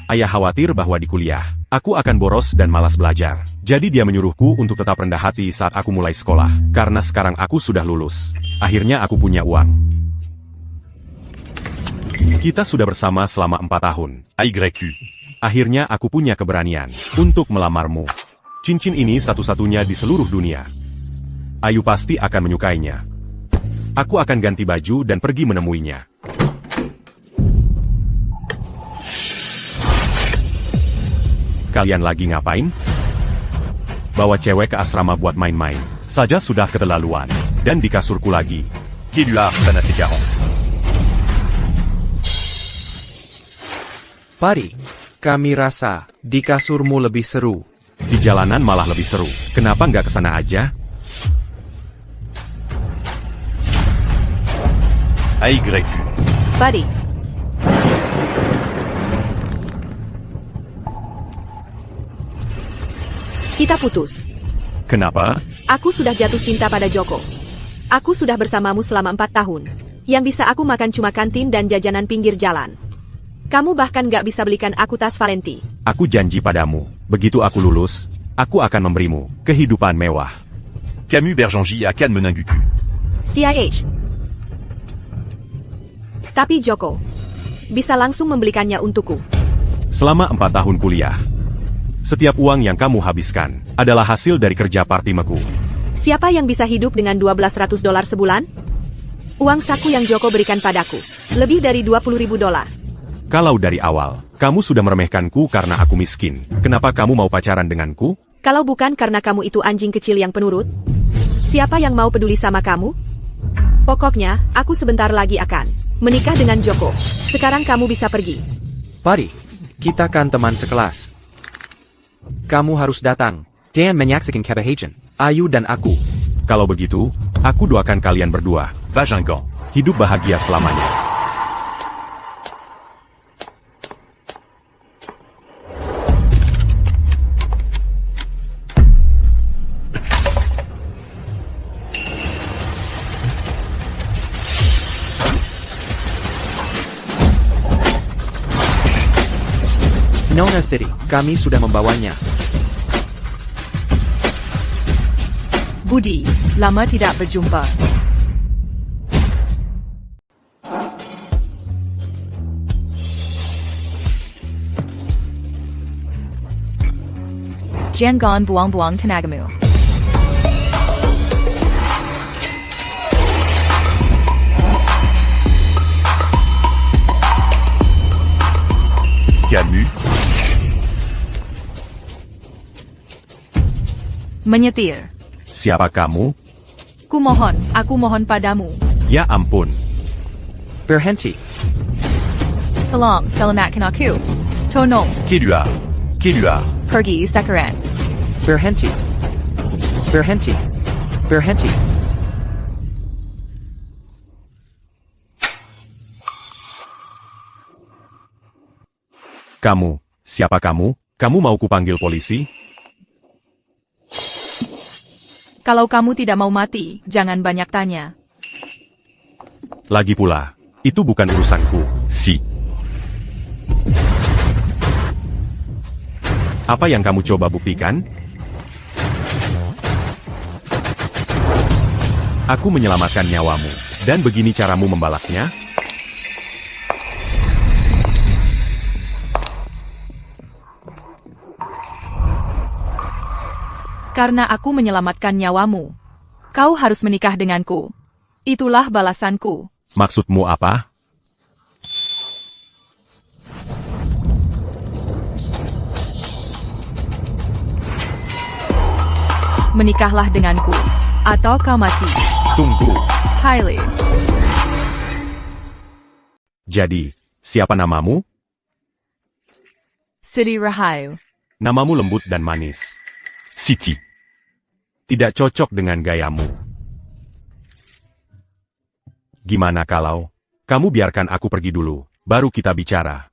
Ayah khawatir bahwa di kuliah, aku akan boros dan malas belajar. Jadi dia menyuruhku untuk tetap rendah hati saat aku mulai sekolah. Karena sekarang aku sudah lulus. Akhirnya aku punya uang. Kita sudah bersama selama 4 tahun. AYQ. Akhirnya aku punya keberanian untuk melamarmu. Cincin ini satu-satunya di seluruh dunia. Ayu pasti akan menyukainya. Aku akan ganti baju dan pergi menemuinya. Kalian lagi ngapain? Bawa cewek ke asrama buat main-main. Saja sudah keterlaluan. Dan di kasurku lagi. Qui lui a harcelé ses parents? Pari, kami rasa di kasurmu lebih seru. Di jalanan malah lebih seru. Kenapa nggak kesana aja? AYQ. Buddy, kita putus. Kenapa? Aku sudah jatuh cinta pada Joko. Aku sudah bersamamu selama 4 tahun. Yang bisa aku makan cuma kantin dan jajanan pinggir jalan. Kamu bahkan gak bisa belikan aku tas Valenti. Aku janji padamu, begitu aku lulus, aku akan memberimu kehidupan mewah. Camus Bergenji à Cannes Meningucu. CIH. Tapi Joko, bisa langsung membelikannya untukku. Selama 4 tahun kuliah, setiap uang yang kamu habiskan adalah hasil dari kerja partimeku. Siapa yang bisa hidup dengan $1,200 sebulan? Uang saku yang Joko berikan padaku, lebih dari $20,000. Kalau dari awal, kamu sudah meremehkanku karena aku miskin, kenapa kamu mau pacaran denganku? Kalau bukan karena kamu itu anjing kecil yang penurut, siapa yang mau peduli sama kamu? Pokoknya, aku sebentar lagi akan menikah dengan Joko. Sekarang kamu bisa pergi. Pari, kita kan teman sekelas. Kamu harus datang. Dan menyaksikan kebahagiaan Ayu dan aku. Kalau begitu, aku doakan kalian berdua Vagingan. hidup bahagia selamanya. Nona City, kami sudah membawanya. Budi, lama tidak berjumpa. Jangan buang-buang tenagamu. Camus. Menyetir. Siapa kamu? Aku mohon padamu. Ya ampun. Berhenti. Tolong selamatkan aku. Tolong, Qui lui a? pergi sekarang. Berhenti. Berhenti. Berhenti. Kamu, siapa kamu? Kamu mau kupanggil polisi? Kalau kamu tidak mau mati, jangan banyak tanya. Lagi pula, itu bukan urusanku. Si. Apa yang kamu coba buktikan? Aku menyelamatkan nyawamu, dan begini caramu membalasnya? Karena aku menyelamatkan nyawamu, kau harus menikah denganku. Itulah balasanku. Maksudmu apa? Menikahlah denganku, atau kau mati. Tunggu. Hailey. Jadi, siapa namamu? Siti Rahayu. Namamu lembut dan manis. City. Tidak cocok dengan gayamu. Gimana kalau kamu biarkan aku pergi dulu, baru kita bicara.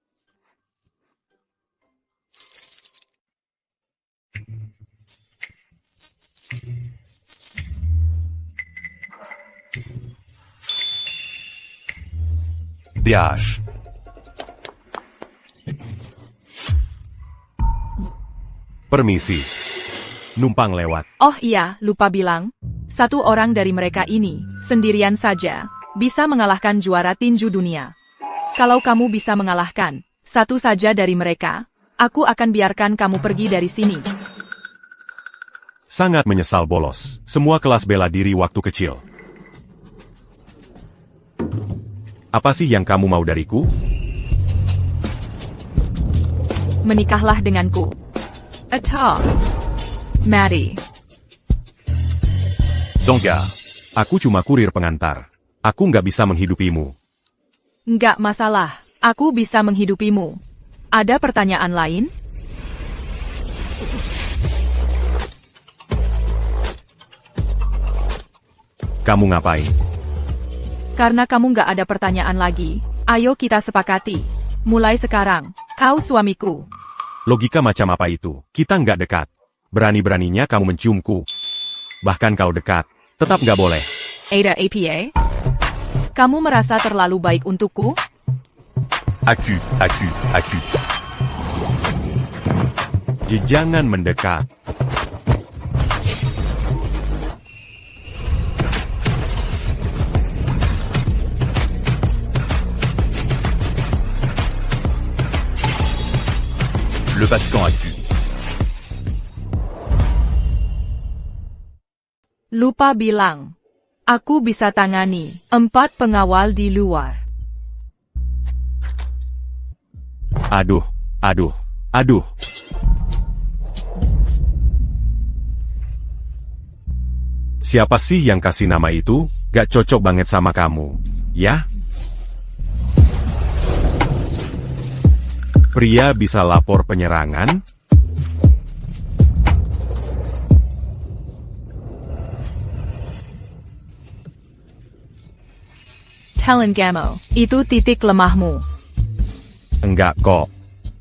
DH. Permisi. Numpang lewat. Oh iya, lupa bilang. Satu orang dari mereka ini, sendirian saja, bisa mengalahkan juara tinju dunia. Kalau kamu bisa mengalahkan satu saja dari mereka, aku akan biarkan kamu pergi dari sini. Sangat menyesal bolos. Semua kelas bela diri waktu kecil. Apa sih yang kamu mau dariku? Menikahlah denganku. Attack. Mari. Dangar. Aku cuma kurir pengantar. Aku nggak bisa menghidupimu. Nggak masalah, aku bisa menghidupimu. Ada pertanyaan lain? Kamu ngapain? Karena kamu nggak ada pertanyaan lagi, ayo kita sepakati. Mulai sekarang, kau suamiku. Logika macam apa itu? Kita nggak dekat. Berani-beraninya kamu menciumku. Bahkan kalau dekat, tetap nggak boleh. Ada APA? Kamu merasa terlalu baik untukku? Aku. Jangan mendekat. Lepaskan aku. Lupa bilang. Aku bisa tangani 4 pengawal di luar. Aduh. Siapa sih yang kasih nama itu? Gak cocok banget sama kamu. Ya? Pria bisa lapor penyerangan? Telengamo, itu titik lemahmu. Enggak kok.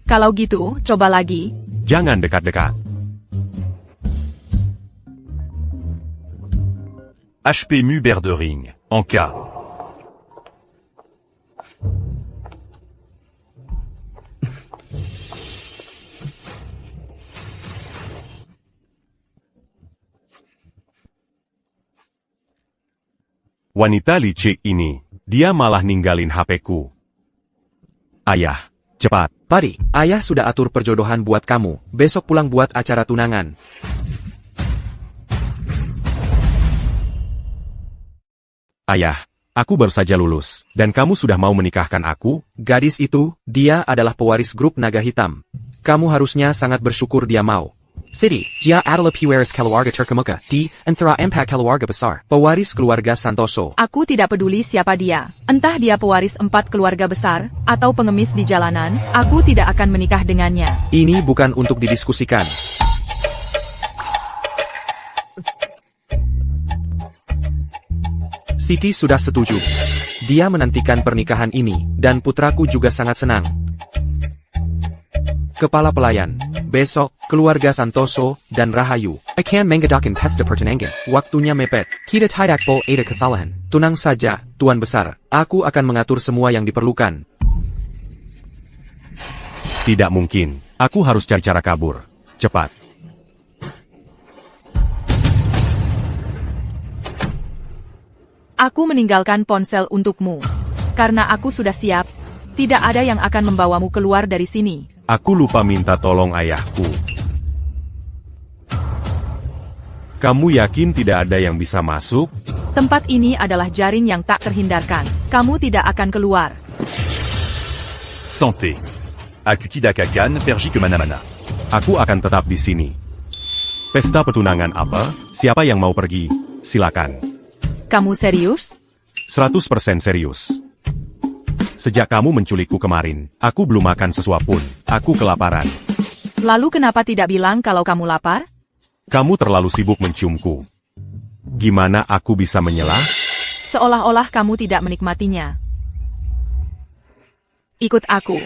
Kalau gitu, coba lagi. Jangan dekat-dekat. HP Mu Berdering. En cas. Wanita licik ini, dia malah ninggalin HP-ku. Ayah, cepat. Pari, ayah sudah atur perjodohan buat kamu. Besok pulang buat acara tunangan. Ayah, aku baru saja lulus, dan kamu sudah mau menikahkan aku? Gadis itu, dia adalah pewaris grup naga hitam. Kamu harusnya sangat bersyukur dia mau. City, dia adalah pewaris keluarga terkemuka di antara 4 keluarga besar. Pewaris keluarga Santoso. Aku tidak peduli siapa dia. Entah dia pewaris 4 keluarga besar, atau pengemis di jalanan, aku tidak akan menikah dengannya. Ini bukan untuk didiskusikan. Siti sudah setuju. Dia menantikan pernikahan ini, dan putraku juga sangat senang. Kepala pelayan, besok, keluarga Santoso, dan Rahayu akan mengadakan pesta pertunangan. Waktunya mepet, kita tidak boleh ada kesalahan. Tenang saja, Tuan Besar, aku akan mengatur semua yang diperlukan. Tidak mungkin, aku harus cari cara kabur. Cepat. Aku meninggalkan ponsel untukmu. Karena aku sudah siap, tidak ada yang akan membawamu keluar dari sini. Aku lupa minta tolong ayahku. Kamu yakin tidak ada yang bisa masuk? Tempat ini adalah jaring yang tak terhindarkan. Kamu tidak akan keluar. Santé. Aku tidak akan pergi ke mana-mana. Aku akan tetap di sini. Pesta pertunangan apa? Siapa yang mau pergi? Silakan. Kamu serius? 100% serius. Sejak kamu menculikku kemarin, aku belum makan sesuap pun. Aku kelaparan. Lalu kenapa tidak bilang kalau kamu lapar? Kamu terlalu sibuk menciumku. Gimana aku bisa menyelah? Seolah-olah kamu tidak menikmatinya. Ikut aku.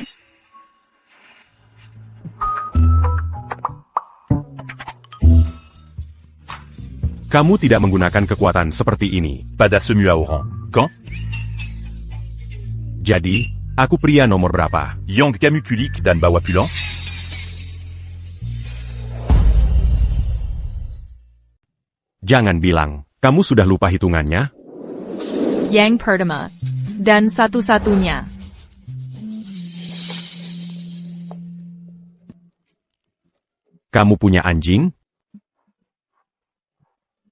Kamu tidak menggunakan kekuatan seperti ini. Pada semua orang. Quand? Jadi, aku pria nomor berapa? Yang Kamukulik dan Bawa Pulant? Jangan bilang, kamu sudah lupa hitungannya? Yang pertama. Dan satu-satunya. Kamu punya anjing?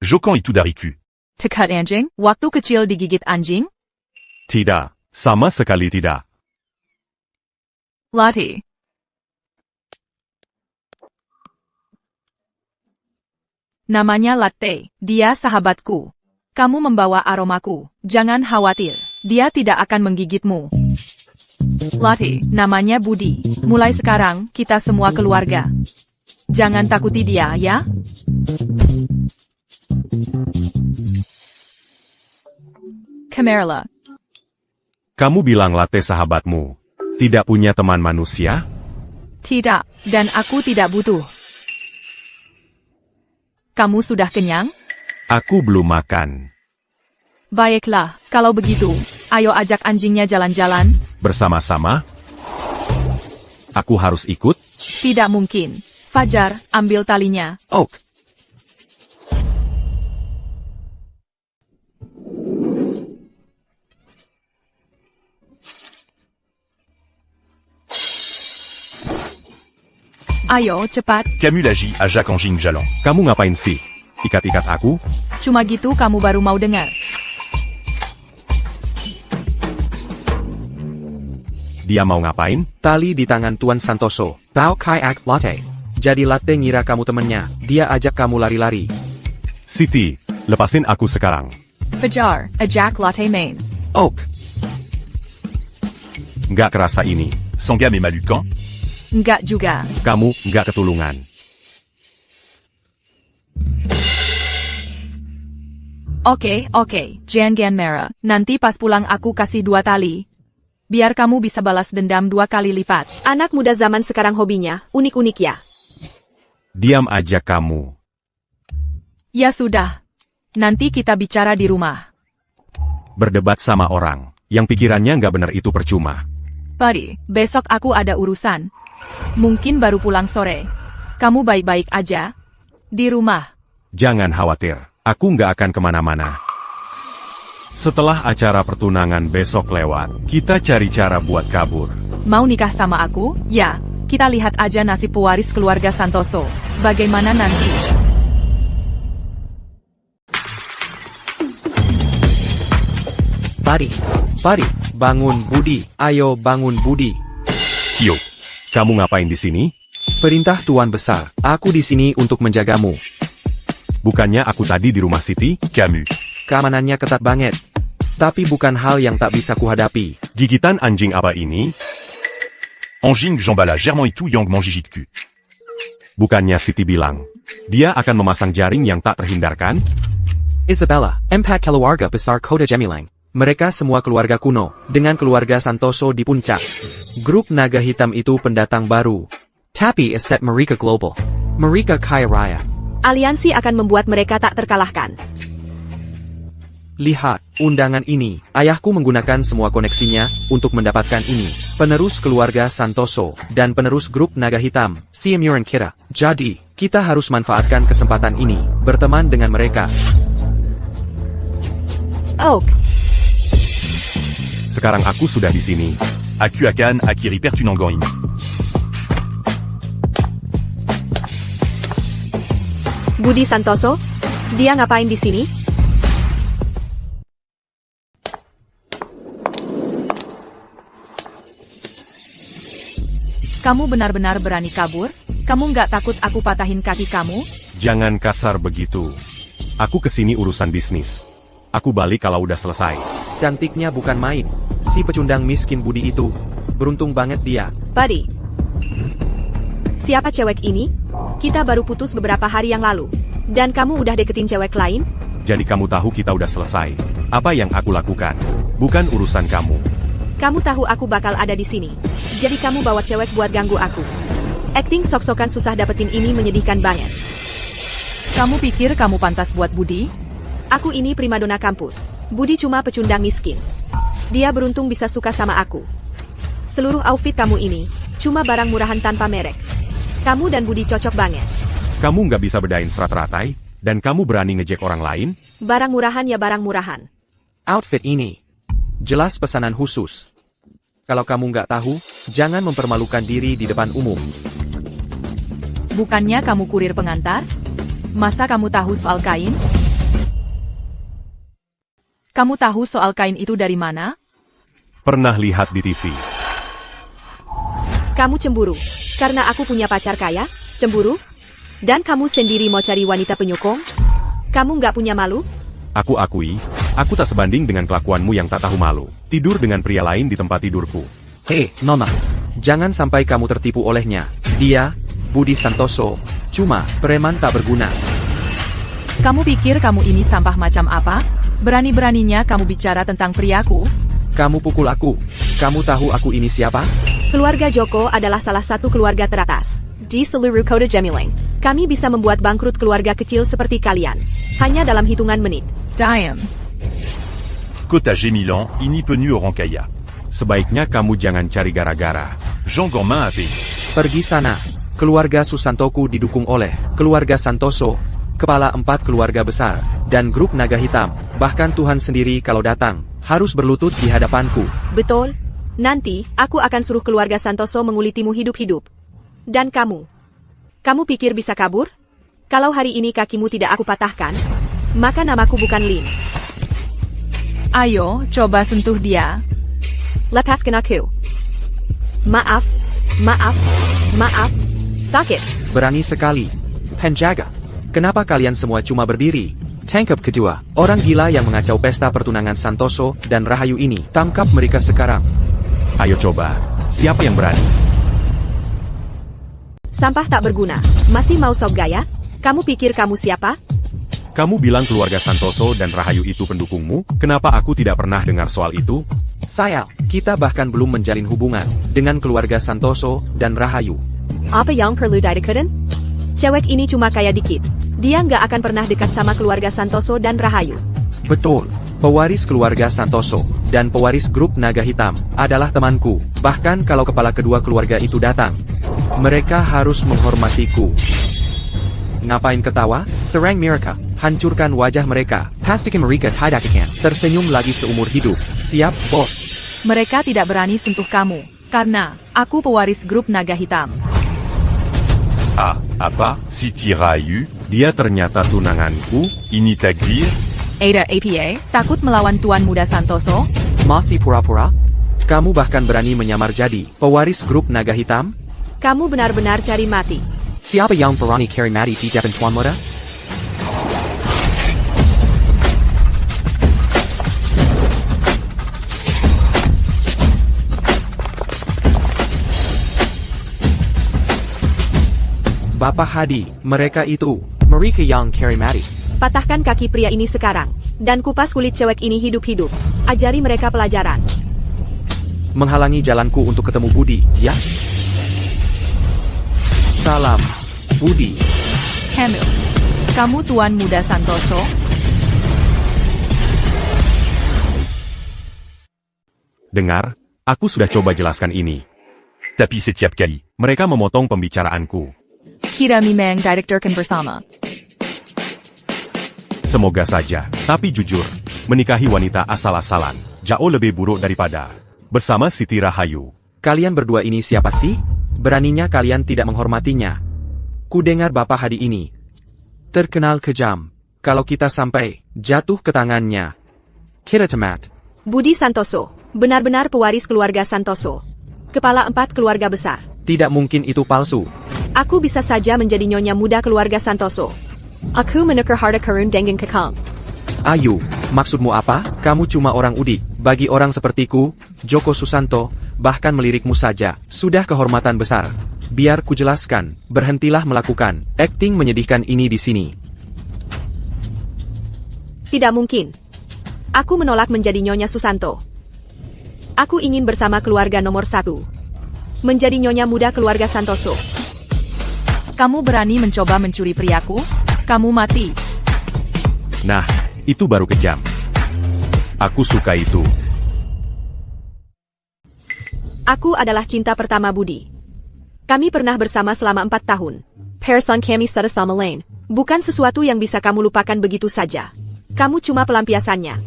Jokan itu dariku. Tekat anjing? Waktu kecil digigit anjing? Tidak, sama sekali tidak. Lottie. Namanya Latte. Dia sahabatku. Kamu membawa aromaku. Jangan khawatir. Dia tidak akan menggigitmu. Lottie, namanya Budi. Mulai sekarang, kita semua keluarga. Jangan takuti dia, ya? Camarilla. Kamu bilang Latte sahabatmu tidak punya teman manusia? Tidak, dan aku tidak butuh. Kamu sudah kenyang? Aku belum makan. Baiklah, kalau begitu, ayo ajak anjingnya jalan-jalan. Bersama-sama? Aku harus ikut? Tidak mungkin. Fajar, ambil talinya. Oak. Ayo, cepat. Camus agit à Jacques en Jing-Jalan. Kamu ngapain sih? Ikat-ikat aku? Cuma gitu kamu baru mau dengar. Dia mau ngapain? Tali di tangan Tuan Santoso. Bao kayak Latte. Jadi Latte ngira kamu temennya. Dia ajak kamu lari-lari. Siti, lepasin aku sekarang. Fajar, ajak Latte main. Oak. Nggak kerasa ini. Sangam et Malucan. Enggak juga. Kamu nggak ketulungan. Oke, jangan marah. Nanti pas pulang aku kasih 2 tali. Biar kamu bisa balas dendam 2 kali lipat. Anak muda zaman sekarang hobinya unik-unik ya. Diam aja kamu. Ya sudah. Nanti kita bicara di rumah. Berdebat sama orang yang pikirannya nggak benar itu percuma. Buddy, besok aku ada urusan. Mungkin baru pulang sore. Kamu baik-baik aja? Di rumah. Jangan khawatir, aku nggak akan kemana-mana. Setelah acara pertunangan besok lewat, kita cari cara buat kabur. Mau nikah sama aku? Ya, kita lihat aja nasib pewaris keluarga Santoso. Bagaimana nanti? Buddy, bangun Budi. Ayo bangun Budi. Tio, kamu ngapain di sini? Perintah Tuan Besar. Aku di sini untuk menjagamu. Bukannya aku tadi di rumah Siti? Camus. Keamanannya ketat banget. Tapi bukan hal yang tak bisa kuhadapi. Gigitan anjing apa ini? En Jing, Jambala, Germain et tout Yang Manjijit Q. Bukannya Siti bilang, dia akan memasang jaring yang tak terhindarkan? Isabella, empat keluarga besar Kota Gemilang. Mereka semua keluarga kuno, dengan keluarga Santoso di puncak. Grup naga hitam itu pendatang baru. Tapi aset mereka global. Mereka kaya raya. Aliansi akan membuat mereka tak terkalahkan. Lihat, undangan ini. Ayahku menggunakan semua koneksinya untuk mendapatkan ini. Penerus keluarga Santoso dan penerus grup naga hitam, Siamuran Kira. Jadi, kita harus manfaatkan kesempatan ini, berteman dengan mereka. Oak, Sekarang aku sudah di sini. Akuakan Akiri Pertunangan ini. Budi Santoso? Dia ngapain di sini? Kamu benar-benar berani kabur? Kamu nggak takut aku patahin kaki kamu? Jangan kasar begitu. Aku kesini urusan bisnis. Aku balik kalau udah selesai. Cantiknya bukan main. Si pecundang miskin Budi itu. Beruntung banget dia. Buddy. Siapa cewek ini? Kita baru putus beberapa hari yang lalu. Dan kamu udah deketin cewek lain? Jadi kamu tahu kita udah selesai. Apa yang aku lakukan? Bukan urusan kamu. Kamu tahu aku bakal ada di sini. Jadi kamu bawa cewek buat ganggu aku. Acting sok-sokan susah dapetin ini menyedihkan banget. Kamu pikir kamu pantas buat Budi? Aku ini primadona kampus. Budi cuma pecundang miskin. Dia beruntung bisa suka sama aku. Seluruh outfit kamu ini, cuma barang murahan tanpa merek. Kamu dan Budi cocok banget. Kamu nggak bisa bedain serat teratai? Dan kamu berani ngejek orang lain? Barang murahan ya barang murahan. Outfit ini jelas pesanan khusus. Kalau kamu nggak tahu, jangan mempermalukan diri di depan umum. Bukannya kamu kurir pengantar? Masa kamu tahu soal kain? Kamu tahu soal kain itu dari mana? Pernah lihat di TV. Kamu cemburu. Karena aku punya pacar kaya? Cemburu? Dan kamu sendiri mau cari wanita penyokong? Kamu nggak punya malu? Aku akui, aku tak sebanding dengan kelakuanmu yang tak tahu malu. Tidur dengan pria lain di tempat tidurku. Hei, Nona. Jangan sampai kamu tertipu olehnya. Dia, Budi Santoso, cuma preman tak berguna. Kamu pikir kamu ini sampah macam apa? Berani-beraninya kamu bicara tentang priaku? Kamu pukul aku. Kamu tahu aku ini siapa? Keluarga Joko adalah salah satu keluarga teratas di seluruh Kota Gemilang. Kami bisa membuat bangkrut keluarga kecil seperti kalian. Hanya dalam hitungan menit. Diam. Kota Gémilan, ini penuh orang kaya. Sebaiknya kamu jangan cari gara-gara. Jean Gourmain a payé. Pergi sana. Keluarga Susantoku didukung oleh keluarga Santoso, kepala 4 keluarga besar, dan grup naga hitam. Bahkan Tuhan sendiri kalau datang, harus berlutut di hadapanku. Betul? Nanti, aku akan suruh keluarga Santoso mengulitimu hidup-hidup. Dan kamu? Kamu pikir bisa kabur? Kalau hari ini kakimu tidak aku patahkan, maka namaku bukan Lin. Ayo, coba sentuh dia. Lepaskan aku. Maaf, maaf, maaf. Sakit. Berani sekali. Penjaga. Kenapa kalian semua cuma berdiri? Tangkap kedua, orang gila yang mengacau pesta pertunangan Santoso dan Rahayu ini. Tangkap mereka sekarang. Ayo coba, siapa yang berani? Sampah tak berguna. Masih mau sok gaya? Kamu pikir kamu siapa? Kamu bilang keluarga Santoso dan Rahayu itu pendukungmu? Kenapa aku tidak pernah dengar soal itu? Sayang, kita bahkan belum menjalin hubungan dengan keluarga Santoso dan Rahayu. Apa yang perlu dideketin? Cewek ini cuma kaya dikit. Dia nggak akan pernah dekat sama keluarga Santoso dan Rahayu. Betul, pewaris keluarga Santoso dan pewaris grup naga hitam adalah temanku. Bahkan kalau kepala kedua keluarga itu datang, mereka harus menghormatiku. Ngapain ketawa? Serang mereka, hancurkan wajah mereka. Pastikan mereka tidak akan tersenyum lagi seumur hidup. Siap, bos. Mereka tidak berani sentuh kamu, karena aku pewaris grup naga hitam. Ah, apa? Siti Rahayu, Dia ternyata tunanganku. ini takdir? Ada APA, takut melawan Tuan Muda Santoso? Masih pura-pura? Kamu bahkan berani menyamar jadi pewaris grup naga hitam? Kamu benar-benar cari mati. Siapa yang berani carry mati di depan Tuan Muda? Bapak Hadi, mereka itu. Mereka yang carry mati. Patahkan kaki pria ini sekarang. Dan kupas kulit cewek ini hidup-hidup. Ajari mereka pelajaran. Menghalangi jalanku untuk ketemu Budi, ya? Salam, Budi. Hamil. Kamu Tuan Muda Santoso? Dengar, aku sudah coba jelaskan ini. Tapi setiap kali. Mereka memotong pembicaraanku. Kita memang directorkan bersama. Semoga saja, tapi jujur, menikahi wanita asal-asalan, jauh lebih buruk daripada bersama Siti Rahayu. Kalian berdua ini siapa sih? Beraninya kalian tidak menghormatinya. Ku dengar Bapak Hadi ini terkenal kejam. Kalau kita sampai jatuh ke tangannya, kita temat. Budi Santoso, benar-benar pewaris keluarga Santoso. Kepala 4 keluarga besar. Tidak mungkin itu palsu. Aku bisa saja menjadi nyonya muda keluarga Santoso. Aku menukar harta karun dengan kekang. Ayu, maksudmu apa? Kamu cuma orang udik. Bagi orang sepertiku, Joko Susanto, bahkan melirikmu saja, sudah kehormatan besar. Biar ku jelaskan, berhentilah melakukan acting menyedihkan ini di sini. Tidak mungkin. Aku menolak menjadi nyonya Susanto. Aku ingin bersama keluarga nomor 1. Menjadi nyonya muda keluarga Santoso. Kamu berani mencoba mencuri priaku? Kamu mati. Nah, itu baru kejam. Aku suka itu. Aku adalah cinta pertama Budi. Kami pernah bersama selama 4 tahun. Person kami sama lain. Bukan sesuatu yang bisa kamu lupakan begitu saja. Kamu cuma pelampiasannya.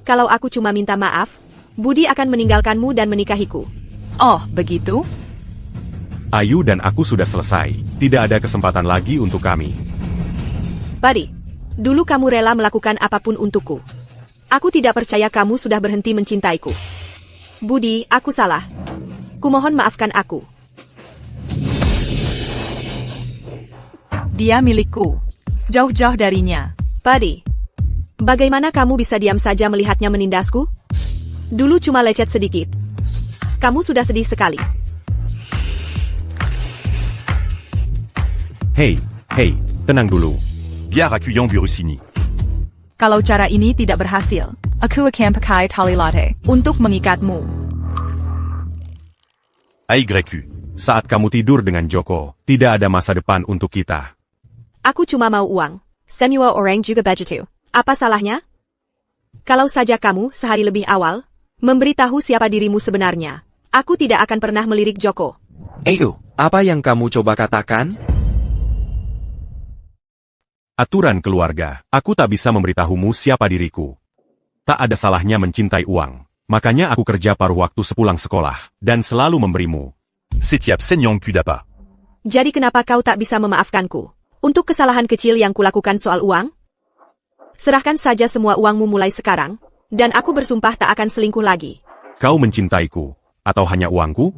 Kalau aku cuma minta maaf, Budi akan meninggalkanmu dan menikahiku. Oh, begitu? Ayu dan aku sudah selesai. Tidak ada kesempatan lagi untuk kami. Buddy, dulu kamu rela melakukan apapun untukku. Aku tidak percaya kamu sudah berhenti mencintaiku. Budi, aku salah. Kumohon maafkan aku. Dia milikku. Jauh-jauh darinya. Buddy, bagaimana kamu bisa diam saja melihatnya menindasku? Dulu cuma lecet sedikit. Kamu sudah sedih sekali. Hei, tenang dulu. Biar accueillant Burusini. Kalau cara ini tidak berhasil, aku akan pakai tali latte untuk mengikatmu. AYQ. Saat kamu tidur dengan Joko, tidak ada masa depan untuk kita. Aku cuma mau uang. Semua orang juga begitu. Apa salahnya? Kalau saja kamu sehari lebih awal, memberitahu siapa dirimu sebenarnya, aku tidak akan pernah melirik Joko. Ayo, apa yang kamu coba katakan? Aturan keluarga, aku tak bisa memberitahumu siapa diriku. Tak ada salahnya mencintai uang. Makanya aku kerja paruh waktu sepulang sekolah, dan selalu memberimu. Setiap senyong kudapa. Jadi kenapa kau tak bisa memaafkanku? Untuk kesalahan kecil yang kulakukan soal uang? Serahkan saja semua uangmu mulai sekarang, dan aku bersumpah tak akan selingkuh lagi. Kau mencintaiku, atau hanya uangku?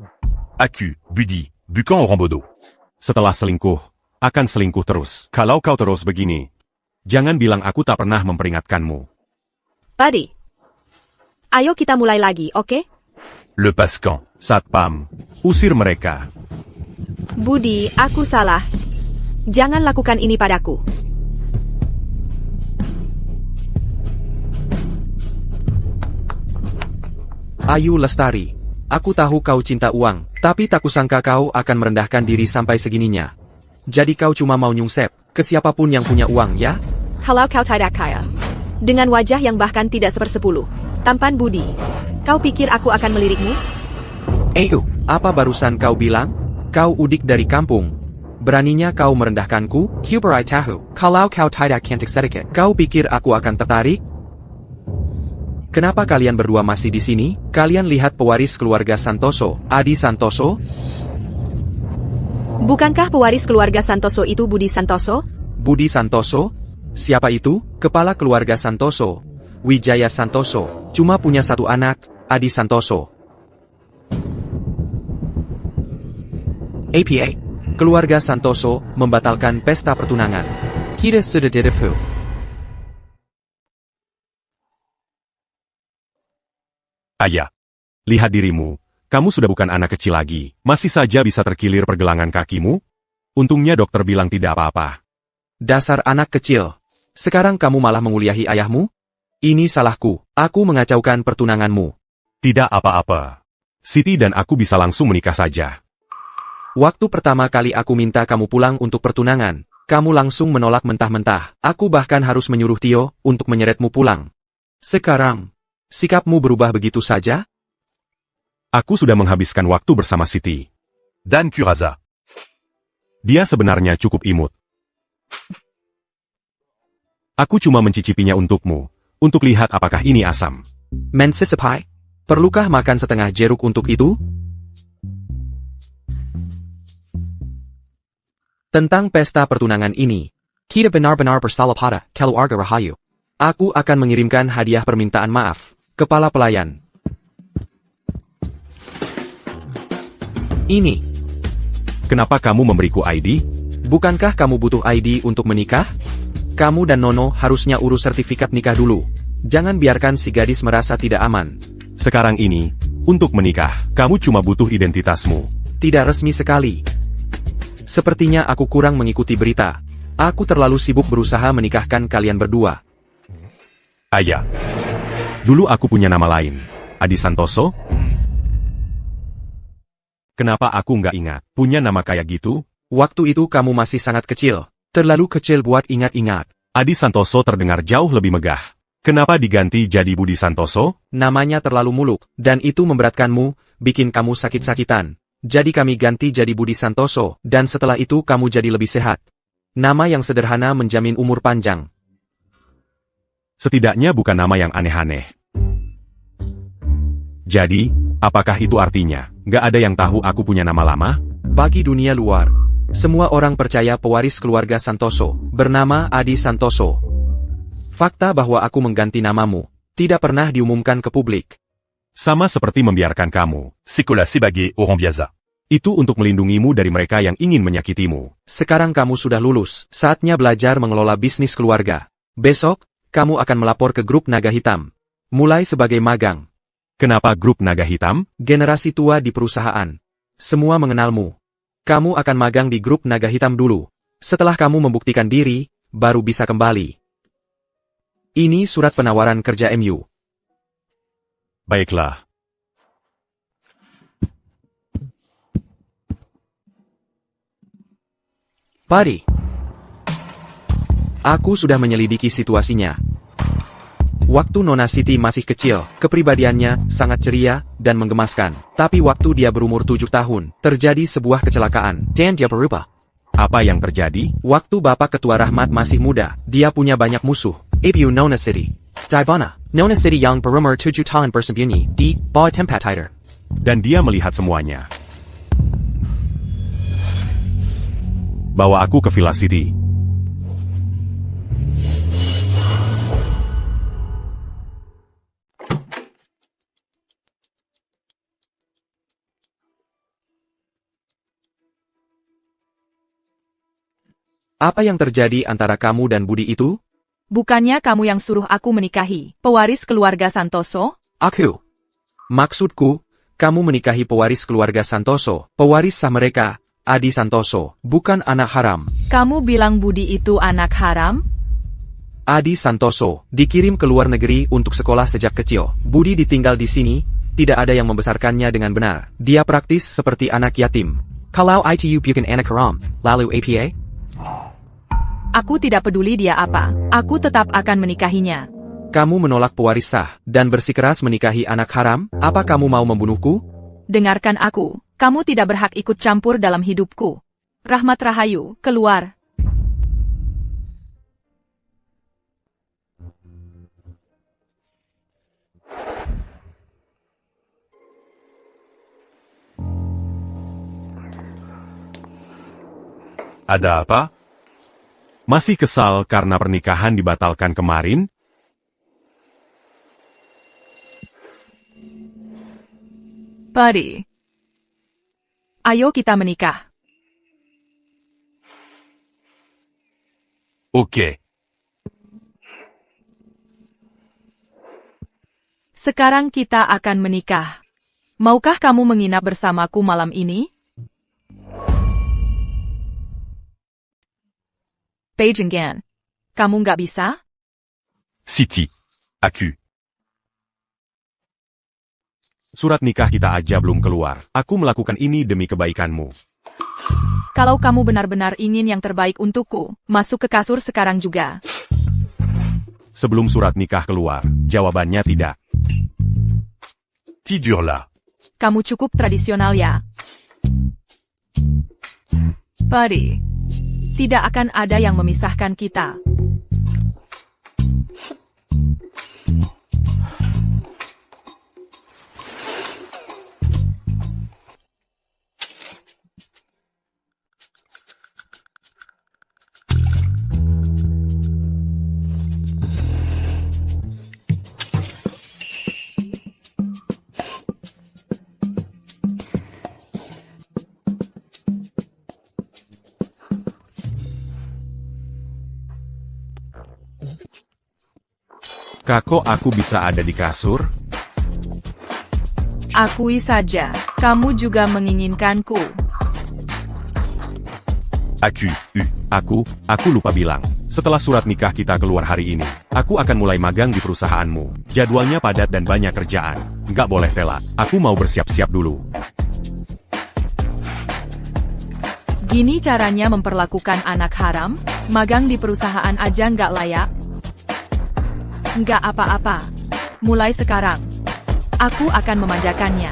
Aku, Budi, Bukan orang bodoh. Setelah selingkuh, akan selingkuh terus. Kalau kau terus begini, jangan bilang aku tak pernah memperingatkanmu. Buddy, ayo kita mulai lagi, oke? Le Pascan. Satpam, usir mereka. Budi, aku salah. Jangan lakukan ini padaku. Ayu Lestari, aku tahu kau cinta uang, tapi tak kusangka kau akan merendahkan diri sampai segininya. Jadi kau cuma mau nyungsep ke siapapun yang punya uang, ya? Kalau kau tidak kaya, dengan wajah yang bahkan tidak sepersepuluh, tampan Budi, kau pikir aku akan melirikmu? Ayo, apa barusan kau bilang? Kau udik dari kampung. Beraninya kau merendahkanku? Kuberai tahu. Kalau kau tidak cantik sedikit, kau pikir aku akan tertarik? Kenapa kalian berdua masih di sini? Kalian lihat pewaris keluarga Santoso, Adi Santoso? Bukankah pewaris keluarga Santoso itu Budi Santoso? Budi Santoso? Siapa itu? Kepala keluarga Santoso. Wijaya Santoso. Cuma punya satu anak, Adi Santoso. APA. Keluarga Santoso membatalkan pesta pertunangan. Kita sudah ditipu. Ayah, lihat dirimu. Kamu sudah bukan anak kecil lagi. Masih saja bisa terkilir pergelangan kakimu? Untungnya dokter bilang tidak apa-apa. Dasar anak kecil. Sekarang kamu malah menguliahi ayahmu? Ini salahku. Aku mengacaukan pertunanganmu. Tidak apa-apa. Siti dan aku bisa langsung menikah saja. Waktu pertama kali aku minta kamu pulang untuk pertunangan, kamu langsung menolak mentah-mentah. Aku bahkan harus menyuruh Tio untuk menyeretmu pulang. Sekarang, sikapmu berubah begitu saja? Aku sudah menghabiskan waktu bersama Siti. Dan Kuraza. Dia sebenarnya cukup imut. Aku cuma mencicipinya untukmu, untuk lihat apakah ini asam. Mensisepai, perlukah makan setengah jeruk untuk itu? Tentang pesta pertunangan ini, kita benar-benar bersalah pada keluarga Rahayu. Aku akan mengirimkan hadiah permintaan maaf, kepala pelayan. Ini. Kenapa kamu memberiku ID? Bukankah kamu butuh ID untuk menikah? Kamu dan Nono harusnya urus sertifikat nikah dulu. Jangan biarkan si gadis merasa tidak aman. Sekarang ini, untuk menikah, kamu cuma butuh identitasmu. Tidak resmi sekali. Sepertinya aku kurang mengikuti berita. Aku terlalu sibuk berusaha menikahkan kalian berdua. Ayah. Dulu aku punya nama lain. Adi Santoso? Kenapa aku nggak ingat? Punya nama kayak gitu? Waktu itu kamu masih sangat kecil. Terlalu kecil buat ingat-ingat. Adi Santoso terdengar jauh lebih megah. Kenapa diganti jadi Budi Santoso? Namanya terlalu muluk, dan itu memberatkanmu, bikin kamu sakit-sakitan. Jadi kami ganti jadi Budi Santoso, dan setelah itu kamu jadi lebih sehat. Nama yang sederhana menjamin umur panjang. Setidaknya bukan nama yang aneh-aneh. Jadi, apakah itu artinya, nggak ada yang tahu aku punya nama lama? Bagi dunia luar, semua orang percaya pewaris keluarga Santoso, bernama Adi Santoso. Fakta bahwa aku mengganti namamu, tidak pernah diumumkan ke publik. Sama seperti membiarkan kamu. Sekolah sebagai orang biasa. Itu untuk melindungimu dari mereka yang ingin menyakitimu. Sekarang kamu sudah lulus, saatnya belajar mengelola bisnis keluarga. Besok, kamu akan melapor ke grup Naga Hitam. Mulai sebagai magang. Kenapa grup Naga Hitam? Generasi tua di perusahaan. Semua mengenalmu. Kamu akan magang di grup Naga Hitam dulu. Setelah kamu membuktikan diri, baru bisa kembali. Ini surat penawaran kerja MU. Baiklah. Pari. Aku sudah menyelidiki situasinya. Waktu Nona Siti masih kecil, kepribadiannya sangat ceria dan menggemaskan. Tapi waktu dia berumur 7 tahun, terjadi sebuah kecelakaan. Dan dia berubah. Apa yang terjadi? Waktu Bapak Ketua Rahmat masih muda, dia punya banyak musuh. Ibu Nona Siti. Dibana, Nona Siti yang berumur 7 tahun bersembunyi di bawah tempat tidur. Dan dia melihat semuanya. Bawa aku ke Villa City. Apa yang terjadi antara kamu dan Budi itu? Bukannya kamu yang suruh aku menikahi pewaris keluarga Santoso? Aku. Maksudku, kamu menikahi pewaris keluarga Santoso, pewaris sah mereka, Adi Santoso, bukan anak haram. Kamu bilang Budi itu anak haram? Adi Santoso dikirim ke luar negeri untuk sekolah sejak kecil. Budi ditinggal di sini, tidak ada yang membesarkannya dengan benar. Dia praktis seperti anak yatim. Kalau itu bukan anak haram, lalu apa? Aku tidak peduli dia apa. Aku tetap akan menikahinya. Kamu menolak pewaris sah dan bersikeras menikahi anak haram? Apa kamu mau membunuhku? Dengarkan aku. Kamu tidak berhak ikut campur dalam hidupku. Rahmat Rahayu, keluar. Ada apa? Masih kesal karena pernikahan dibatalkan kemarin? Pari. Ayo kita menikah. Oke. Sekarang kita akan menikah. Maukah kamu menginap bersamaku malam ini? Beijinggan. Kamu nggak bisa? Siti. Aku. Surat nikah kita aja belum keluar. Aku melakukan ini demi kebaikanmu. Kalau kamu benar-benar ingin yang terbaik untukku, masuk ke kasur sekarang juga. Sebelum surat nikah keluar, jawabannya tidak. Tidurlah. Kamu cukup tradisional ya. Pari. Tidak akan ada yang memisahkan kita. Kako aku bisa ada di kasur? Akui saja, kamu juga menginginkanku. Aku lupa bilang. Setelah surat nikah kita keluar hari ini, aku akan mulai magang di perusahaanmu. Jadwalnya padat dan banyak kerjaan. Nggak boleh telat. Aku mau bersiap-siap dulu. Gini caranya memperlakukan anak haram? Magang di perusahaan aja nggak layak? Nggak apa-apa. Mulai sekarang, aku akan memanjakannya.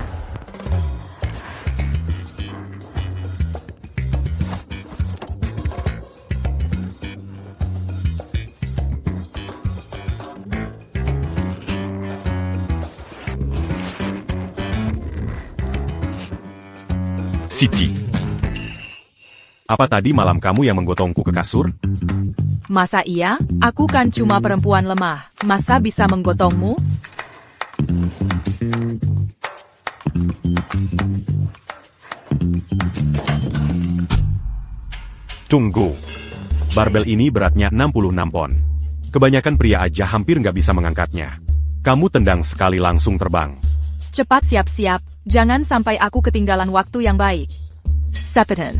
City. Apa tadi malam kamu yang menggotongku ke kasur? Masa iya? Aku kan cuma perempuan lemah. Masa bisa menggotongmu? Tunggu. Barbel ini beratnya 66 pon. Kebanyakan pria aja hampir nggak bisa mengangkatnya. Kamu tendang sekali langsung terbang. Cepat siap-siap. Jangan sampai aku ketinggalan waktu yang baik. Sepeton.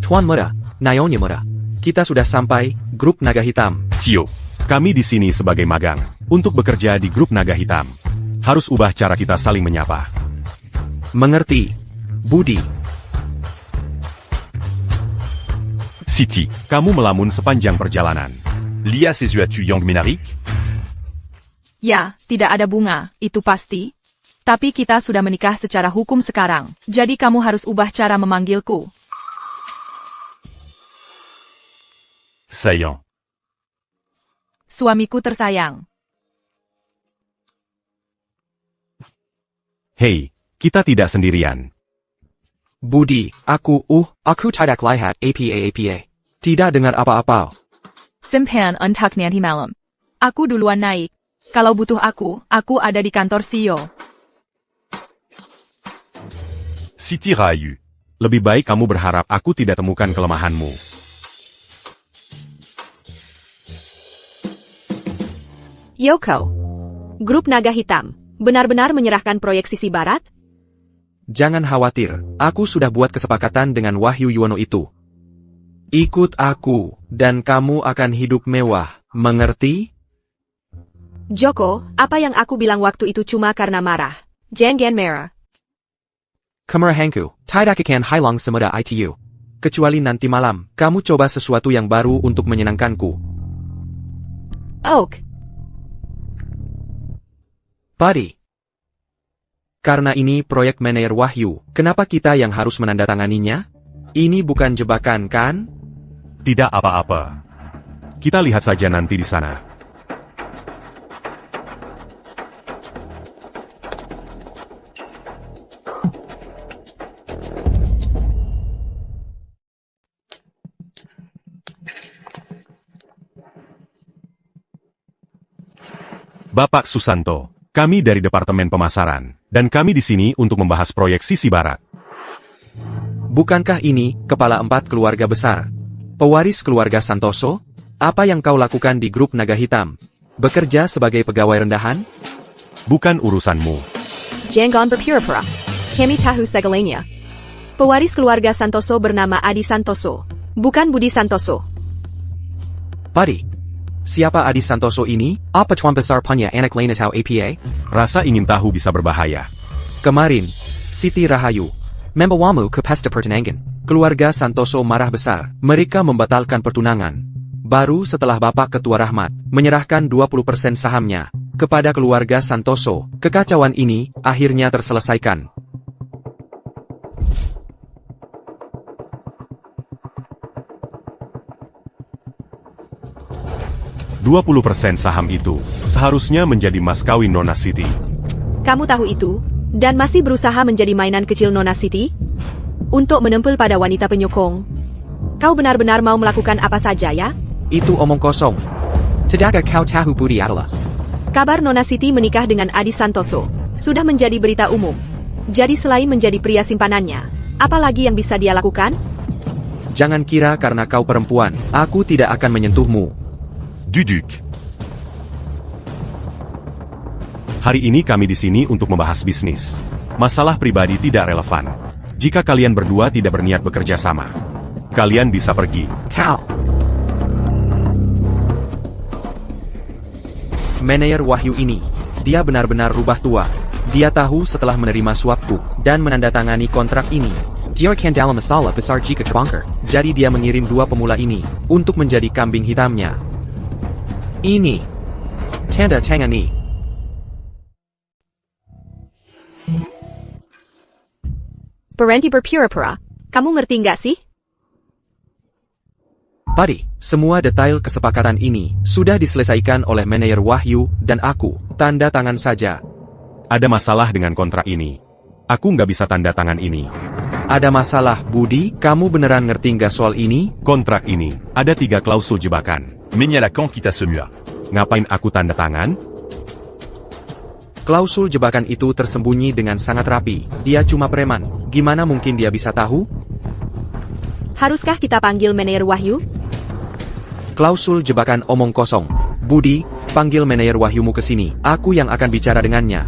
Tuan Muda, Nyonya Muda. Kita sudah sampai, grup naga hitam. Tio, kami di sini sebagai magang, untuk bekerja di grup naga hitam. Harus ubah cara kita saling menyapa. Mengerti. Budi. City. Kamu melamun sepanjang perjalanan. Lia ses yeux as-tu Yang Menarik? Ya, tidak ada bunga, itu pasti. Tapi kita sudah menikah secara hukum sekarang, jadi kamu harus ubah cara memanggilku. Saillant. Suamiku tersayang. Hei, kita tidak sendirian. Budi, aku tidak lihat apa. Tidak dengar apa-apa. Simpan untuk nanti malam. Aku duluan naik. Kalau butuh aku ada di kantor CEO. City Rayu. Lebih baik kamu berharap aku tidak temukan kelemahanmu. Yoko. Grup Naga Hitam. Benar-benar menyerahkan proyek sisi barat? Jangan khawatir, aku sudah buat kesepakatan dengan Wahyu Yuwono itu. Ikut aku, dan kamu akan hidup mewah, mengerti? Joko, apa yang aku bilang waktu itu cuma karena marah. Jangan merah. Kemarahanku, tidak akan hilang semudah itu. Kecuali nanti malam, kamu coba sesuatu yang baru untuk menyenangkanku. Oak. Buddy. Karena ini proyek manajer Wahyu, kenapa kita yang harus menandatanganinya? Ini bukan jebakan, kan? Tidak apa-apa. Kita lihat saja nanti di sana. Bapak Susanto, kami dari Departemen Pemasaran, dan kami di sini untuk membahas proyek sisi barat. Bukankah ini kepala 4 keluarga besar? Pewaris keluarga Santoso? Apa yang kau lakukan di grup Naga Hitam? Bekerja sebagai pegawai rendahan? Bukan urusanmu. Jangan berpura-pura. Kami tahu segalanya. Pewaris keluarga Santoso bernama Adi Santoso. Bukan Budi Santoso. Buddy. Siapa Adi Santoso ini? Apa tuan besar punya anak lain atau apa? Rasa ingin tahu bisa berbahaya. Kemarin, Siti Rahayu membawamu ke pesta pertunangan. Keluarga Santoso marah besar. Mereka membatalkan pertunangan. Baru setelah Bapak Ketua Rahmat menyerahkan 20% sahamnya kepada keluarga Santoso, kekacauan ini akhirnya terselesaikan. %20 saham itu seharusnya menjadi mas kawin Nona Siti. Kamu tahu itu, dan masih berusaha menjadi mainan kecil Nona Siti? Untuk menempel pada wanita penyokong. Kau benar-benar mau melakukan apa saja ya? Itu omong kosong. Tidakkah kau tahu Budi adalah? Kabar Nona Siti menikah dengan Adi Santoso sudah menjadi berita umum. Jadi selain menjadi pria simpanannya, apa lagi yang bisa dia lakukan? Jangan kira karena kau perempuan, aku tidak akan menyentuhmu. Duduk. Hari ini kami di sini untuk membahas bisnis. Masalah pribadi tidak relevan. Jika kalian berdua tidak berniat bekerja sama, kalian bisa pergi. Kau. Manajer Wahyu ini, dia benar-benar rubah tua. Dia tahu setelah menerima suapku dan menandatangani kontrak ini, dia akan dalam masalah besar jika terbongkar. Jadi dia mengirim 2 pemula ini untuk menjadi kambing hitamnya. Ini tanda tangani. Berhenti berpura-pura. Kamu ngerti nggak sih? Pari, semua detail kesepakatan ini sudah diselesaikan oleh manajer Wahyu dan aku. Tanda tangan saja. Ada masalah dengan kontrak ini. Aku nggak bisa tanda tangan ini. Ada masalah, Budi? Kamu beneran ngerti nggak soal ini? Kontrak ini, ada 3 klausul jebakan. Ménia Lacan quitta ce mua. Ngapain aku tanda tangan? Klausul jebakan itu tersembunyi dengan sangat rapi. Dia cuma preman. Gimana mungkin dia bisa tahu? Haruskah kita panggil manajer Wahyu? Klausul jebakan omong kosong. Budi, panggil manajer Wahyumu ke sini. Aku yang akan bicara dengannya.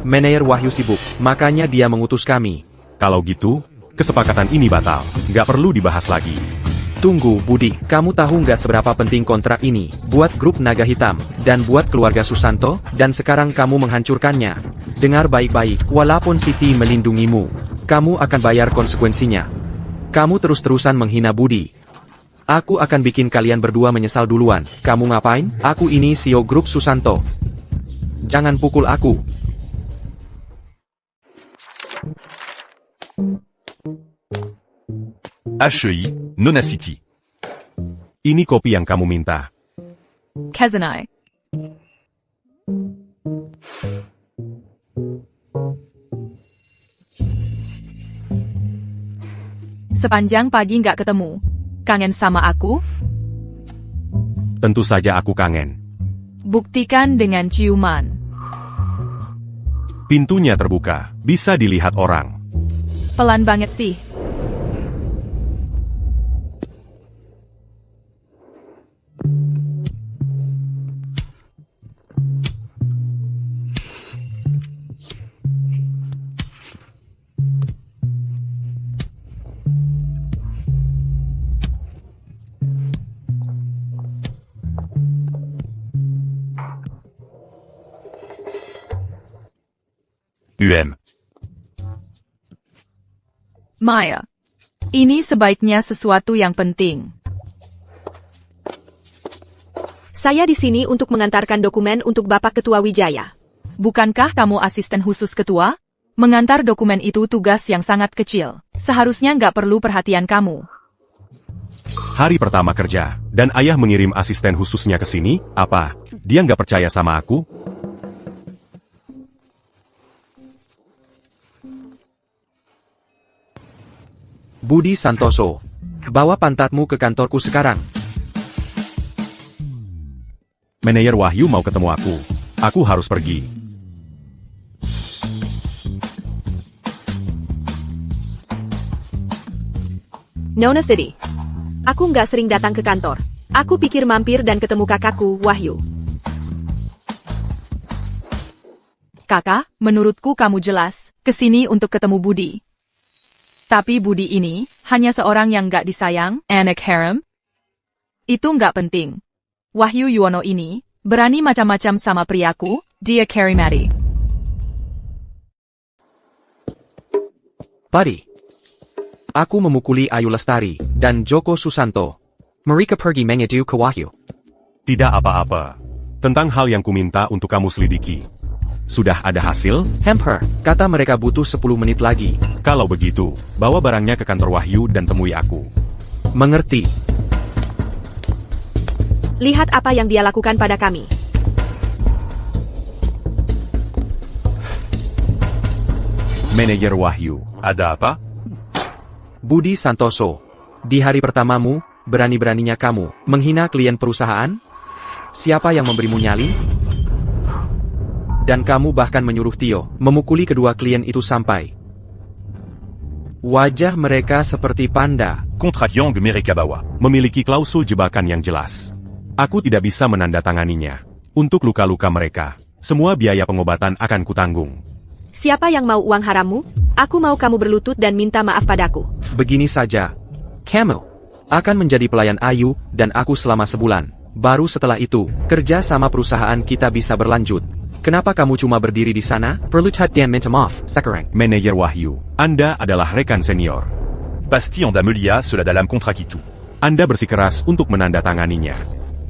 Manajer Wahyu sibuk, makanya dia mengutus kami. Kalau gitu, kesepakatan ini batal. Nggak perlu dibahas lagi. Tunggu, Budi. Kamu tahu nggak seberapa penting kontrak ini buat grup Naga Hitam dan buat keluarga Susanto? Dan sekarang kamu menghancurkannya. Dengar baik-baik, walaupun Siti melindungimu, kamu akan bayar konsekuensinya. Kamu terus-terusan menghina Budi. Aku akan bikin kalian berdua menyesal duluan. Kamu ngapain? Aku ini CEO grup Susanto. Jangan pukul aku. HEI, Nona City. Ini kopi yang kamu minta. Kazanai. Sepanjang pagi nggak ketemu. Kangen sama aku? Tentu saja aku kangen. Buktikan dengan ciuman. Pintunya terbuka, bisa dilihat orang. Pelan banget sih. Maya. Ini sebaiknya sesuatu yang penting. Saya di sini untuk mengantarkan dokumen untuk Bapak Ketua Wijaya. Bukankah kamu asisten khusus ketua? Mengantar dokumen itu tugas yang sangat kecil. Seharusnya nggak perlu perhatian kamu. Hari pertama kerja, dan ayah mengirim asisten khususnya ke sini, apa? Dia nggak percaya sama aku? Budi Santoso, bawa pantatmu ke kantorku sekarang. Manajer Wahyu mau ketemu aku. Aku harus pergi. Nona City. Aku nggak sering datang ke kantor. Aku pikir mampir dan ketemu kakakku, Wahyu. Kakak, menurutku kamu jelas kesini untuk ketemu Budi. Tapi Budi ini hanya seorang yang nggak disayang, anak harem. Itu nggak penting. Wahyu Yuwono ini berani macam-macam sama priaku, dia carry Mati. Pari. Aku memukuli Ayu Lestari dan Joko Susanto. Mereka pergi mengadu ke Wahyu. Tidak apa-apa. Tentang hal yang kuminta untuk kamu selidiki. Sudah ada hasil? Hamper, kata mereka butuh 10 menit lagi. Kalau begitu, bawa barangnya ke kantor Wahyu dan temui aku. Mengerti. Lihat apa yang dia lakukan pada kami. Manajer Wahyu, ada apa? Budi Santoso. Di hari pertamamu, berani-beraninya kamu menghina klien perusahaan? Siapa yang memberimu nyali? Dan kamu bahkan menyuruh Tio memukuli kedua klien itu sampai wajah mereka seperti panda. Contrat Yang Merekabawa. Memiliki klausul jebakan yang jelas. Aku tidak bisa menandatanganinya. Untuk luka-luka mereka, semua biaya pengobatan akan kutanggung. Siapa yang mau uang harammu? Aku mau kamu berlutut dan minta maaf padaku. Begini saja. Kamu akan menjadi pelayan Ayu dan aku selama sebulan. Baru setelah itu, kerja sama perusahaan kita bisa berlanjut. Kenapa kamu cuma berdiri di sana? Perlu cat dan minta maaf, sekarang. Manajer Wahyu, Anda adalah rekan senior. Pasti en damelia cela dalam contrat itu. Anda bersikeras untuk menandatanganinya.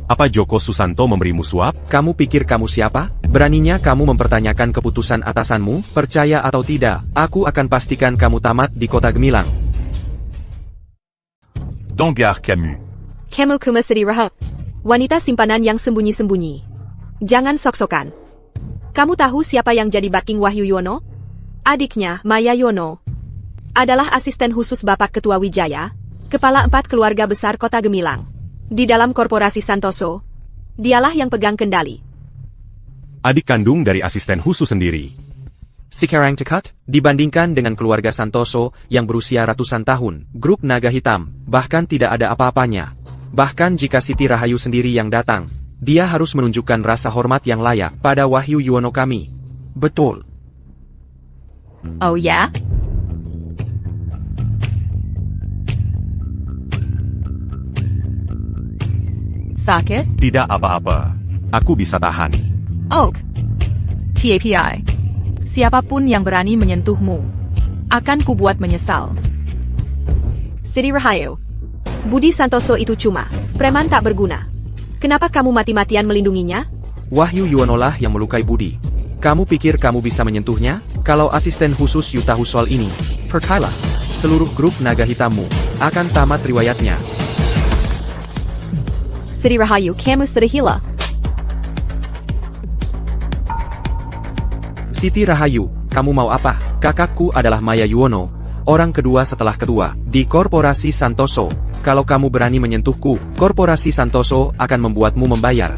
Apa Joko Susanto memberimu suap? Kamu pikir kamu siapa? Beraninya kamu mempertanyakan keputusan atasanmu? Percaya atau tidak, aku akan pastikan kamu tamat di kota gemilang. Dangar Camus. Kamu kuma Sri Rahab. Wanita simpanan yang sembunyi-sembunyi. Jangan sok-sokan. Kamu tahu siapa yang jadi backing Wahyu Yono? Adiknya, Maya Yono. Adalah asisten khusus Bapak Ketua Wijaya, kepala 4 keluarga besar Kota Gemilang. Di dalam korporasi Santoso, dialah yang pegang kendali. Adik kandung dari asisten khusus sendiri. Sekarang dekat, dibandingkan dengan keluarga Santoso yang berusia ratusan tahun, grup naga hitam, bahkan tidak ada apa-apanya. Bahkan jika Siti Rahayu sendiri yang datang, dia harus menunjukkan rasa hormat yang layak pada Wahyu Yuwono kami. Betul. Oh ya? Sakit? Tidak apa-apa. Aku bisa tahan. Oak. TAPI. Siapapun yang berani menyentuhmu, akan kubuat menyesal. Sri Rahayu. Budi Santoso itu cuma preman tak berguna. Kenapa kamu mati-matian melindunginya? Wahyu Yuwono lah yang melukai Budi. Kamu pikir kamu bisa menyentuhnya? Kalau asisten khusus Yuta Husol ini, percayalah, seluruh grup naga hitammu akan tamat riwayatnya. Sri Rahayu, kamu sudah gila. Siti Rahayu, kamu mau apa? Kakakku adalah Maya Yuwono, orang kedua setelah kedua, di korporasi Santoso. Kalau kamu berani menyentuhku, korporasi Santoso akan membuatmu membayar.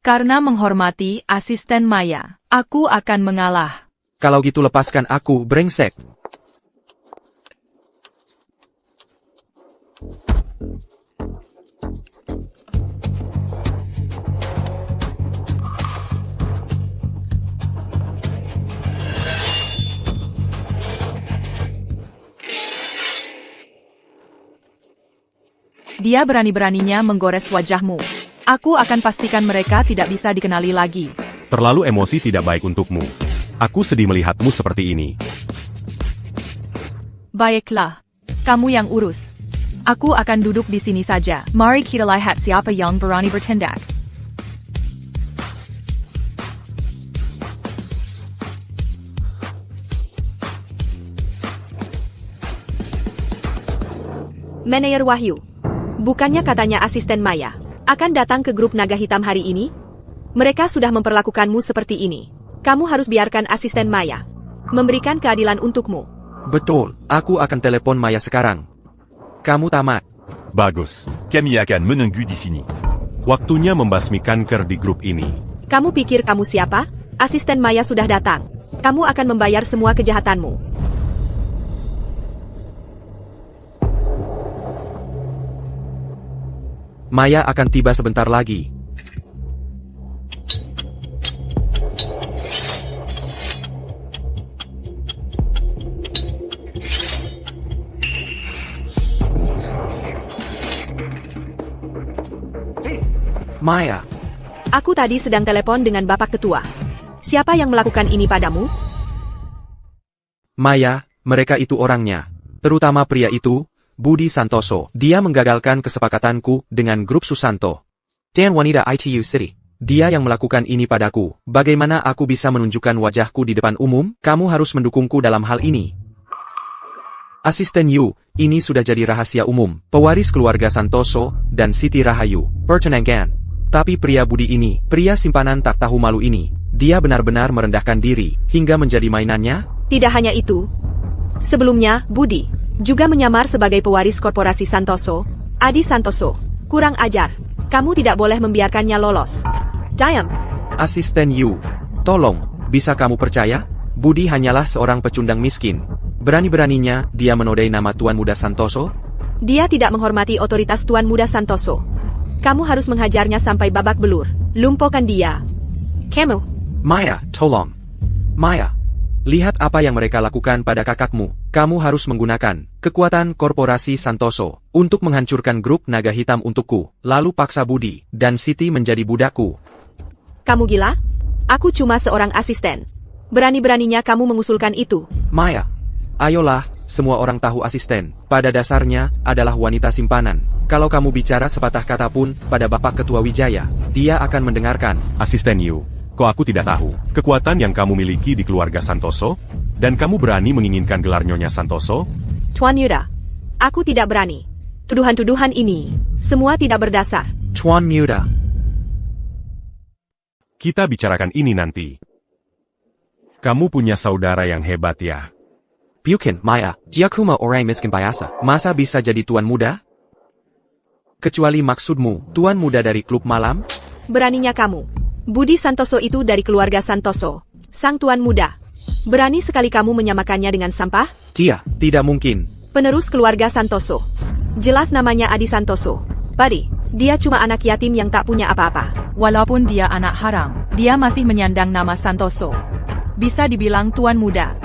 Karena menghormati asisten Maya, aku akan mengalah. Kalau gitu lepaskan aku, brengsek. Dia berani-beraninya menggores wajahmu. Aku akan pastikan mereka tidak bisa dikenali lagi. Terlalu emosi tidak baik untukmu. Aku sedih melihatmu seperti ini. Baiklah. Kamu yang urus. Aku akan duduk di sini saja. Mari kita lihat siapa yang berani bertindak. Manajer Wahyu. Bukannya katanya asisten Maya akan datang ke grup naga hitam hari ini? Mereka sudah memperlakukanmu seperti ini. Kamu harus biarkan asisten Maya memberikan keadilan untukmu. Betul, aku akan telepon Maya sekarang. Kamu tamat. Bagus. Kami akan menunggu di sini. Waktunya membasmikan Ker di grup ini. Kamu pikir kamu siapa? Asisten Maya sudah datang. Kamu akan membayar semua kejahatanmu. Maya akan tiba sebentar lagi. Maya. Aku tadi sedang telepon dengan Bapak Ketua. Siapa yang melakukan ini padamu? Maya, mereka itu orangnya. Terutama pria itu, Budi Santoso. Dia menggagalkan kesepakatanku dengan grup Susanto. Dan wanita ITU City. Dia yang melakukan ini padaku. Bagaimana aku bisa menunjukkan wajahku di depan umum? Kamu harus mendukungku dalam hal ini. Asisten Yu, ini sudah jadi rahasia umum. Pewaris keluarga Santoso dan Siti Rahayu. Pertenangan. Tapi pria Budi ini, pria simpanan tak tahu malu ini, dia benar-benar merendahkan diri, hingga menjadi mainannya? Tidak hanya itu. Sebelumnya, Budi juga menyamar sebagai pewaris korporasi Santoso, Adi Santoso. Kurang ajar. Kamu tidak boleh membiarkannya lolos. Diam. Asisten Yu, tolong, bisa kamu percaya? Budi hanyalah seorang pecundang miskin. Berani-beraninya, dia menodai nama Tuan Muda Santoso? Dia tidak menghormati otoritas Tuan Muda Santoso. Kamu harus menghajarnya sampai babak belur. Lumpuhkan dia. Kamu. Maya, tolong. Maya, lihat apa yang mereka lakukan pada kakakmu. Kamu harus menggunakan kekuatan korporasi Santoso untuk menghancurkan grup naga hitam untukku. Lalu paksa Budi dan Siti menjadi budakku. Kamu gila? Aku cuma seorang asisten. Berani-beraninya kamu mengusulkan itu. Maya, ayolah, semua orang tahu asisten, pada dasarnya, adalah wanita simpanan. Kalau kamu bicara sepatah kata pun pada Bapak Ketua Wijaya, dia akan mendengarkan. Asisten Yu, Kok aku tidak tahu, kekuatan yang kamu miliki di keluarga Santoso? Dan kamu berani menginginkan gelar Nyonya Santoso? Tuan Muda, aku tidak berani. Tuduhan-tuduhan ini, semua tidak berdasar. Tuan Muda. Kita bicarakan ini nanti. Kamu punya saudara yang hebat ya? Bukan, Maya. Dia cuma orang miskin biasa. Masa bisa jadi tuan muda? Kecuali maksudmu, tuan muda dari klub malam? Beraninya kamu. Budi Santoso itu dari keluarga Santoso. Sang tuan muda. Berani sekali kamu menyamakannya dengan sampah? Dia, tidak mungkin. Penerus keluarga Santoso. Jelas namanya Adi Santoso. Padi, dia cuma anak yatim yang tak punya apa-apa. Walaupun dia anak haram, dia masih menyandang nama Santoso. Bisa dibilang tuan muda.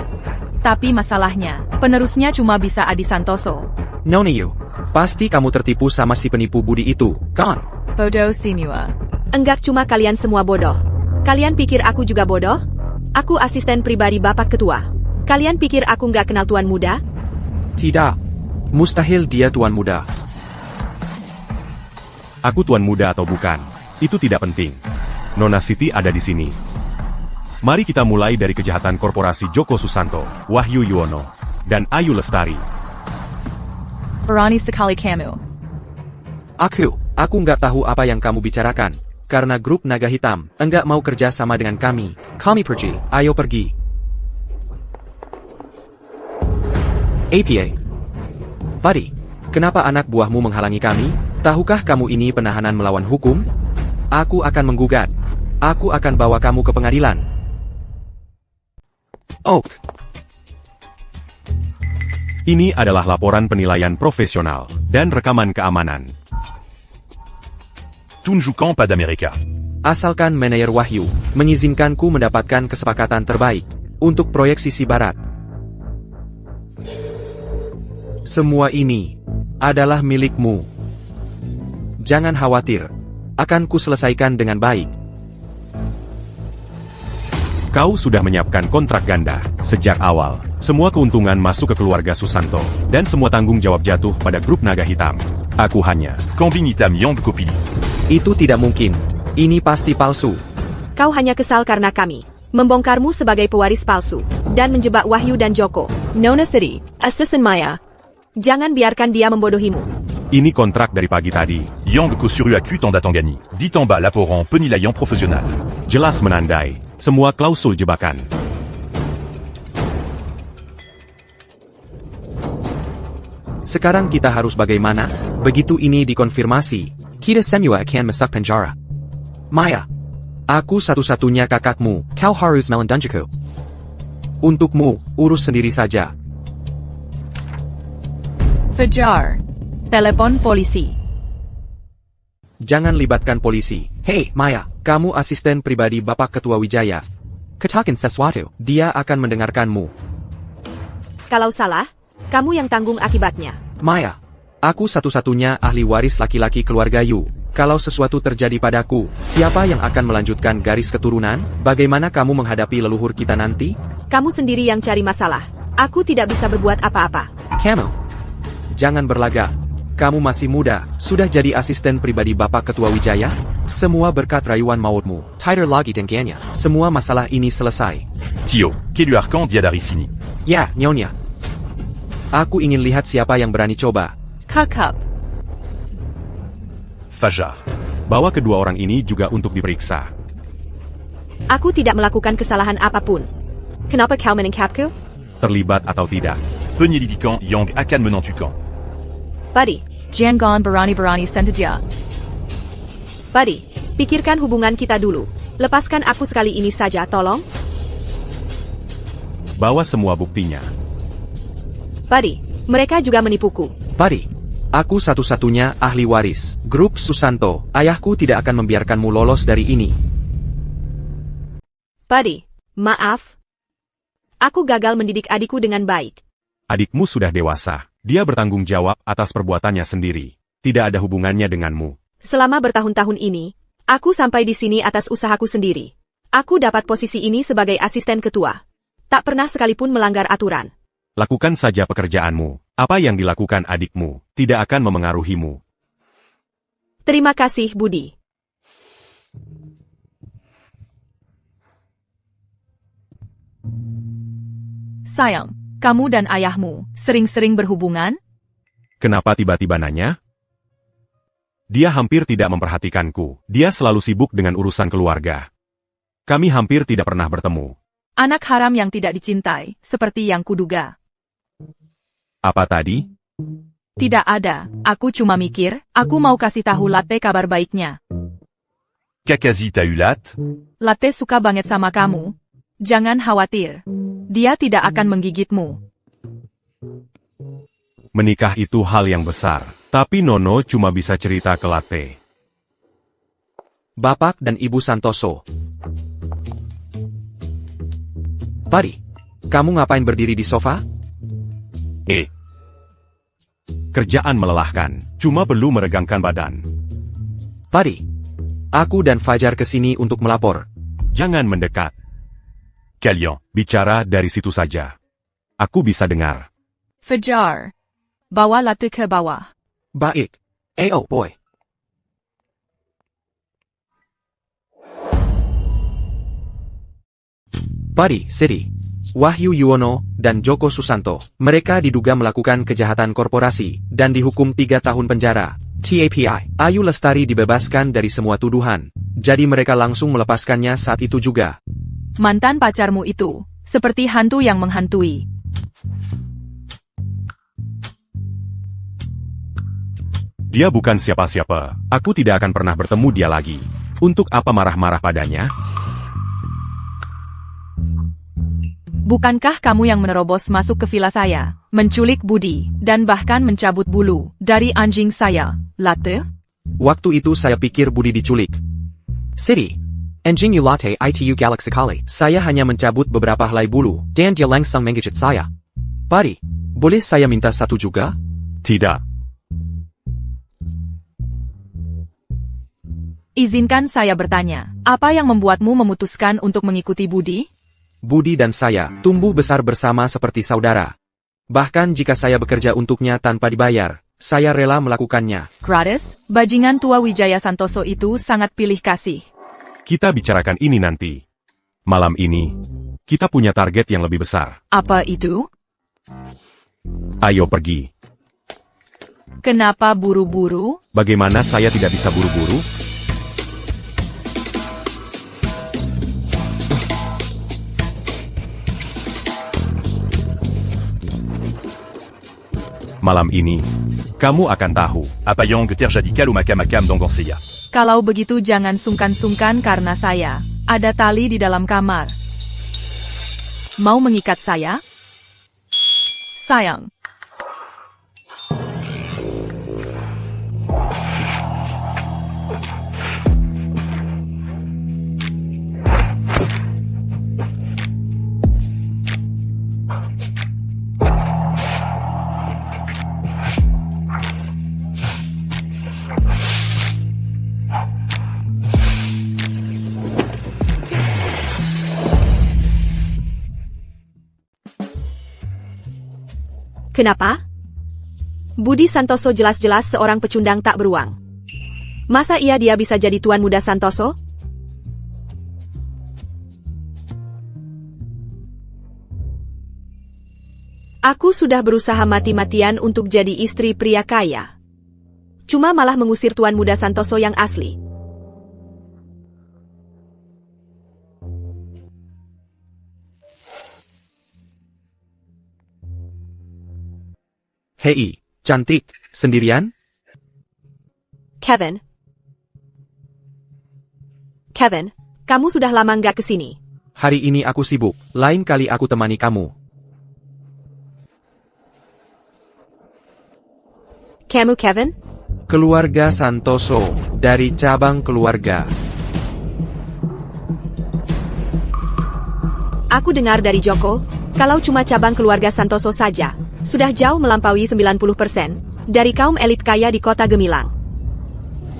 Tapi masalahnya, penerusnya cuma bisa Adi Santoso. Nona Yu, pasti kamu tertipu sama si penipu Budi itu, kan? Bodoh semua. Enggak, cuma kalian semua bodoh. Kalian pikir aku juga bodoh? Aku asisten pribadi Bapak Ketua. Kalian pikir aku nggak kenal tuan muda? Tidak. Mustahil dia tuan muda. Aku tuan muda atau bukan, itu tidak penting. Nona Siti ada di sini. Mari kita mulai dari kejahatan korporasi Joko Susanto, Wahyu Yuwono, dan Ayu Lestari. Berani sekali kamu. Aku nggak tahu apa yang kamu bicarakan. Karena grup naga hitam enggak mau kerja sama dengan kami. Kami pergi, ayo pergi. APA. Buddy, kenapa anak buahmu menghalangi kami? Tahukah kamu ini penahanan melawan hukum? Aku akan menggugat. Aku akan bawa kamu ke pengadilan. Oak. Ini adalah laporan penilaian profesional dan rekaman keamanan. Tunjukkan pada mereka. Asalkan manajer Wahyu mengizinkanku mendapatkan kesepakatan terbaik untuk proyek sisi barat. Semua ini adalah milikmu. Jangan khawatir, akan kuselesaikan dengan baik. Kau sudah menyiapkan kontrak ganda. Sejak awal, semua keuntungan masuk ke keluarga Susanto, dan semua tanggung jawab jatuh pada grup naga hitam. Aku hanya... Kambing hitam Yang Kopili. Itu tidak mungkin. Ini pasti palsu. Kau hanya kesal karena kami membongkarmu sebagai pewaris palsu dan menjebak Wahyu dan Joko. Nona Siti, asisten Maya. Jangan biarkan dia membodohimu. Ini kontrak dari pagi tadi. Yang Kosuru Akut en Datangani. Dit en bas laporan penilaian profesional. Jelas menandai semua klausul jebakan. Sekarang kita harus bagaimana? Begitu ini dikonfirmasi, kita semua akan masuk penjara. Maya, aku satu-satunya kakakmu, kau harus melandungiku. Untukmu, urus sendiri saja. Fajar. Telepon polisi. Jangan libatkan polisi. Hei, Maya, kamu asisten pribadi Bapak Ketua Wijaya. Katakan sesuatu, dia akan mendengarkanmu. Kalau salah, kamu yang tanggung akibatnya. Maya, aku satu-satunya ahli waris laki-laki keluarga Yu. Kalau sesuatu terjadi padaku, siapa yang akan melanjutkan garis keturunan? Bagaimana kamu menghadapi leluhur kita nanti? Kamu sendiri yang cari masalah. Aku tidak bisa berbuat apa-apa. Kamu, jangan berlagak. Kamu masih muda, sudah jadi asisten pribadi Bapak Ketua Wijaya? Semua berkat rayuan mautmu. Tighter lagi tingginya. Semua masalah ini selesai. Tio, Kelu Arkan dia dari sini. Ya, Nyonya. Aku ingin lihat siapa yang berani coba. Kakap. Fajar. Bawa kedua orang ini juga untuk diperiksa. Aku tidak melakukan kesalahan apapun. Kenapa kau menangkapku? Terlibat atau tidak. Penyelidikan Yang akan menentukan. Buddy, Jangan berani-berani sengaja. Buddy, pikirkan hubungan kita dulu. Lepaskan aku sekali ini saja, tolong. Bawa semua buktinya. Buddy, mereka juga menipuku. Buddy, aku satu-satunya ahli waris. Grup Susanto, ayahku tidak akan membiarkanmu lolos dari ini. Buddy, maaf. Aku gagal mendidik adikku dengan baik. Adikmu sudah dewasa. Dia bertanggung jawab atas perbuatannya sendiri. Tidak ada hubungannya denganmu. Selama bertahun-tahun ini, aku sampai di sini atas usahaku sendiri. Aku dapat posisi ini sebagai asisten ketua. Tak pernah sekalipun melanggar aturan. Lakukan saja pekerjaanmu. Apa yang dilakukan adikmu tidak akan memengaruhimu. Terima kasih, Budi. Sayang, kamu dan ayahmu sering-sering berhubungan? Kenapa tiba-tiba nanya? Dia hampir tidak memperhatikanku. Dia selalu sibuk dengan urusan keluarga. Kami hampir tidak pernah bertemu. Anak haram yang tidak dicintai, seperti yang kuduga. Apa tadi? Tidak ada, aku cuma mikir, aku mau kasih tahu Latte kabar baiknya. Kakazi t'as eu Latte? Latte suka banget sama kamu. Jangan khawatir. Dia tidak akan menggigitmu. Menikah itu hal yang besar. Tapi Nono cuma bisa cerita ke Latte. Bapak dan Ibu Santoso. Buddy, kamu ngapain berdiri di sofa? Kerjaan melelahkan. Cuma perlu meregangkan badan. Buddy, aku dan Fajar kesini untuk melapor. Jangan mendekat. Kalian. Bicara dari situ saja. Aku bisa dengar. Fajar. Bawa Latte ke bawah. Baik. Oh boy. Buddy City. Wahyu Yuwono dan Joko Susanto. Mereka diduga melakukan kejahatan korporasi dan dihukum 3 tahun penjara. TAPI. Ayu Lestari dibebaskan dari semua tuduhan. Jadi mereka langsung melepaskannya saat itu juga. Mantan pacarmu itu, seperti hantu yang menghantui. Dia bukan siapa-siapa. Aku tidak akan pernah bertemu dia lagi. Untuk apa marah-marah padanya? Bukankah kamu yang menerobos masuk ke villa saya, menculik Budi, dan bahkan mencabut bulu dari anjing saya, Latte? Waktu itu saya pikir Budi diculik. City. Anjing yu Latte itu Galaxy Kali. Saya hanya mencabut beberapa helai bulu, dan dia langsung menggigit saya. Buddy, boleh saya minta satu juga? Tidak. Izinkan saya bertanya, apa yang membuatmu memutuskan untuk mengikuti Budi? Budi dan saya tumbuh besar bersama seperti saudara. Bahkan jika saya bekerja untuknya tanpa dibayar, saya rela melakukannya. Gratis, bajingan tua Wijaya Santoso itu sangat pilih kasih. Kita bicarakan ini nanti. Malam ini, kita punya target yang lebih besar. Apa itu? Ayo pergi. Kenapa buru-buru? Bagaimana saya tidak bisa buru-buru? Malam ini, kamu akan tahu. Apayang terjadi ou makam dans Ganseya. Kalau begitu jangan sungkan-sungkan karena saya ada tali di dalam kamar. Mau mengikat saya? Sayang. Kenapa? Budi Santoso jelas-jelas seorang pecundang tak beruang. Masa dia bisa jadi Tuan Muda Santoso? Aku sudah berusaha mati-matian untuk jadi istri pria kaya. Cuma malah mengusir Tuan Muda Santoso yang asli. Hei, cantik, sendirian? Kevin, kamu sudah lama nggak kesini. Hari ini aku sibuk, lain kali aku temani kamu. Kamu Kevin? Keluarga Santoso, dari cabang keluarga. Aku dengar dari Joko, kalau cuma cabang keluarga Santoso saja, sudah jauh melampaui 90% dari kaum elit kaya di kota Gemilang.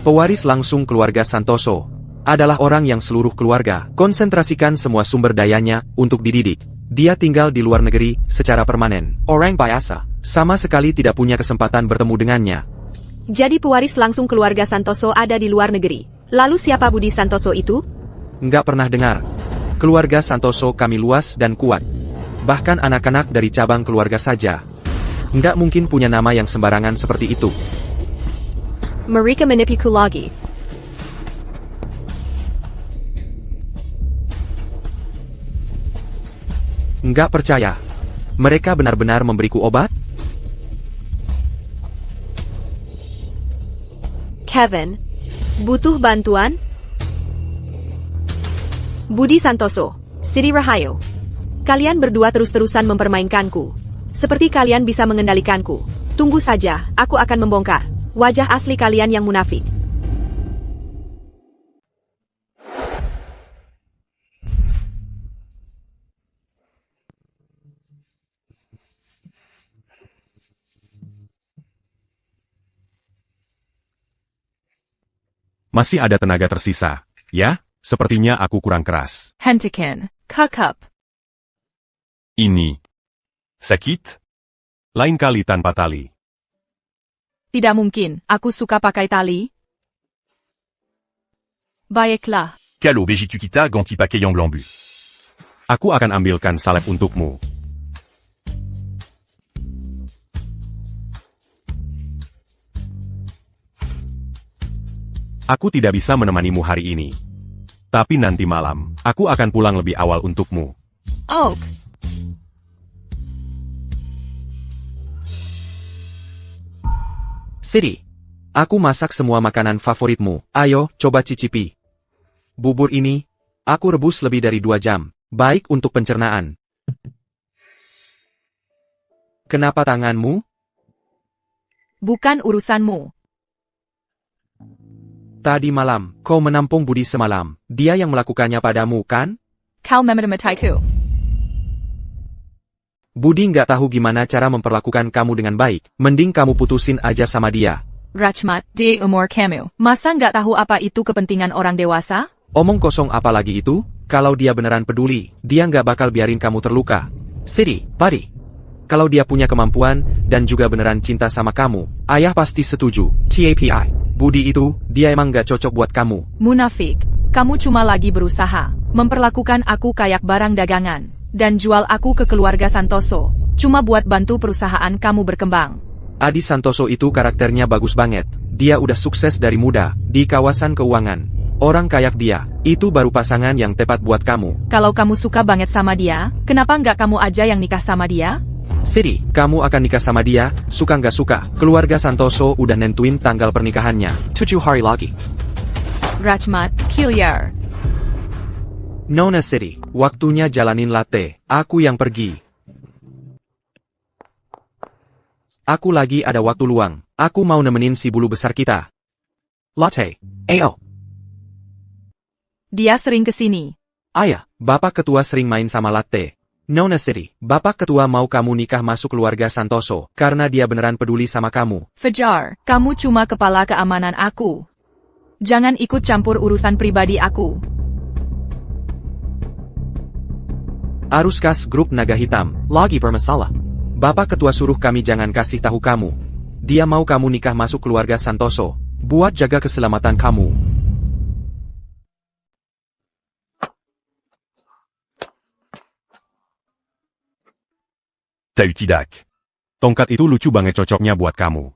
Pewaris langsung keluarga Santoso adalah orang yang seluruh keluarga konsentrasikan semua sumber dayanya untuk dididik. Dia tinggal di luar negeri secara permanen. Orang biasa sama sekali tidak punya kesempatan bertemu dengannya. Jadi pewaris langsung keluarga Santoso ada di luar negeri. Lalu siapa Budi Santoso itu? Nggak pernah dengar. Keluarga Santoso kami luas dan kuat. Bahkan anak-anak dari cabang keluarga saja. Nggak mungkin punya nama yang sembarangan seperti itu. Mereka menipuku lagi. Nggak percaya. Mereka benar-benar memberiku obat? Kevin, butuh bantuan? Budi Santoso, Sri Rahayu. Kalian berdua terus-terusan mempermainkanku. Seperti kalian bisa mengendalikanku. Tunggu saja, aku akan membongkar wajah asli kalian yang munafik. Masih ada tenaga tersisa, ya? Sepertinya aku kurang keras. Hentikan. Kakap. Ini. Sakit? Lain kali tanpa tali. Tidak mungkin, aku suka pakai tali. Baiklah. Calo Vegitukita Ganti Pakai Yang Lambu. Aku akan ambilkan salep untukmu. Aku tidak bisa menemanimu hari ini. Tapi nanti malam, aku akan pulang lebih awal untukmu. Oak. Siri, aku masak semua makanan favoritmu. Ayo, coba cicipi. Bubur ini, aku rebus lebih dari 2 jam. Baik untuk pencernaan. Kenapa tanganmu? Bukan urusanmu. Tadi malam, kau menampung Budi semalam. Dia yang melakukannya padamu, kan? Kau mematamataiku. Budi nggak tahu gimana cara memperlakukan kamu dengan baik. Mending kamu putusin aja sama dia. Rachmat, de umur kamu. Masa nggak tahu apa itu kepentingan orang dewasa? Omong kosong apa lagi itu? Kalau dia beneran peduli, dia nggak bakal biarin kamu terluka. Siri, pari. Kalau dia punya kemampuan, dan juga beneran cinta sama kamu, ayah pasti setuju. TAPI. Budi itu, dia emang nggak cocok buat kamu. Munafik. Kamu cuma lagi berusaha memperlakukan aku kayak barang dagangan dan jual aku ke keluarga Santoso. Cuma buat bantu perusahaan kamu berkembang. Adi Santoso itu karakternya bagus banget. Dia udah sukses dari muda di kawasan keuangan. Orang kayak dia, itu baru pasangan yang tepat buat kamu. Kalau kamu suka banget sama dia, kenapa nggak kamu aja yang nikah sama dia? Siri, kamu akan nikah sama dia, suka nggak suka. Keluarga Santoso udah nentuin tanggal pernikahannya. 7 hari lagi. Rachmat, Kiliar. Nona Siri, waktunya jalanin latte. Aku yang pergi. Aku lagi ada waktu luang. Aku mau nemenin si bulu besar kita. Latte. Ayo. Dia sering kesini. Ayah, Bapak Ketua sering main sama latte. Nona Siri, Bapak Ketua mau kamu nikah masuk keluarga Santoso, karena dia beneran peduli sama kamu. Fajar, kamu cuma kepala keamanan aku. Jangan ikut campur urusan pribadi aku. Aruskas Grup Naga Hitam, lagi bermasalah. Bapak Ketua suruh kami jangan kasih tahu kamu. Dia mau kamu nikah masuk keluarga Santoso, buat jaga keselamatan kamu. Tautidak. Tongkat itu lucu banget, cocoknya buat kamu.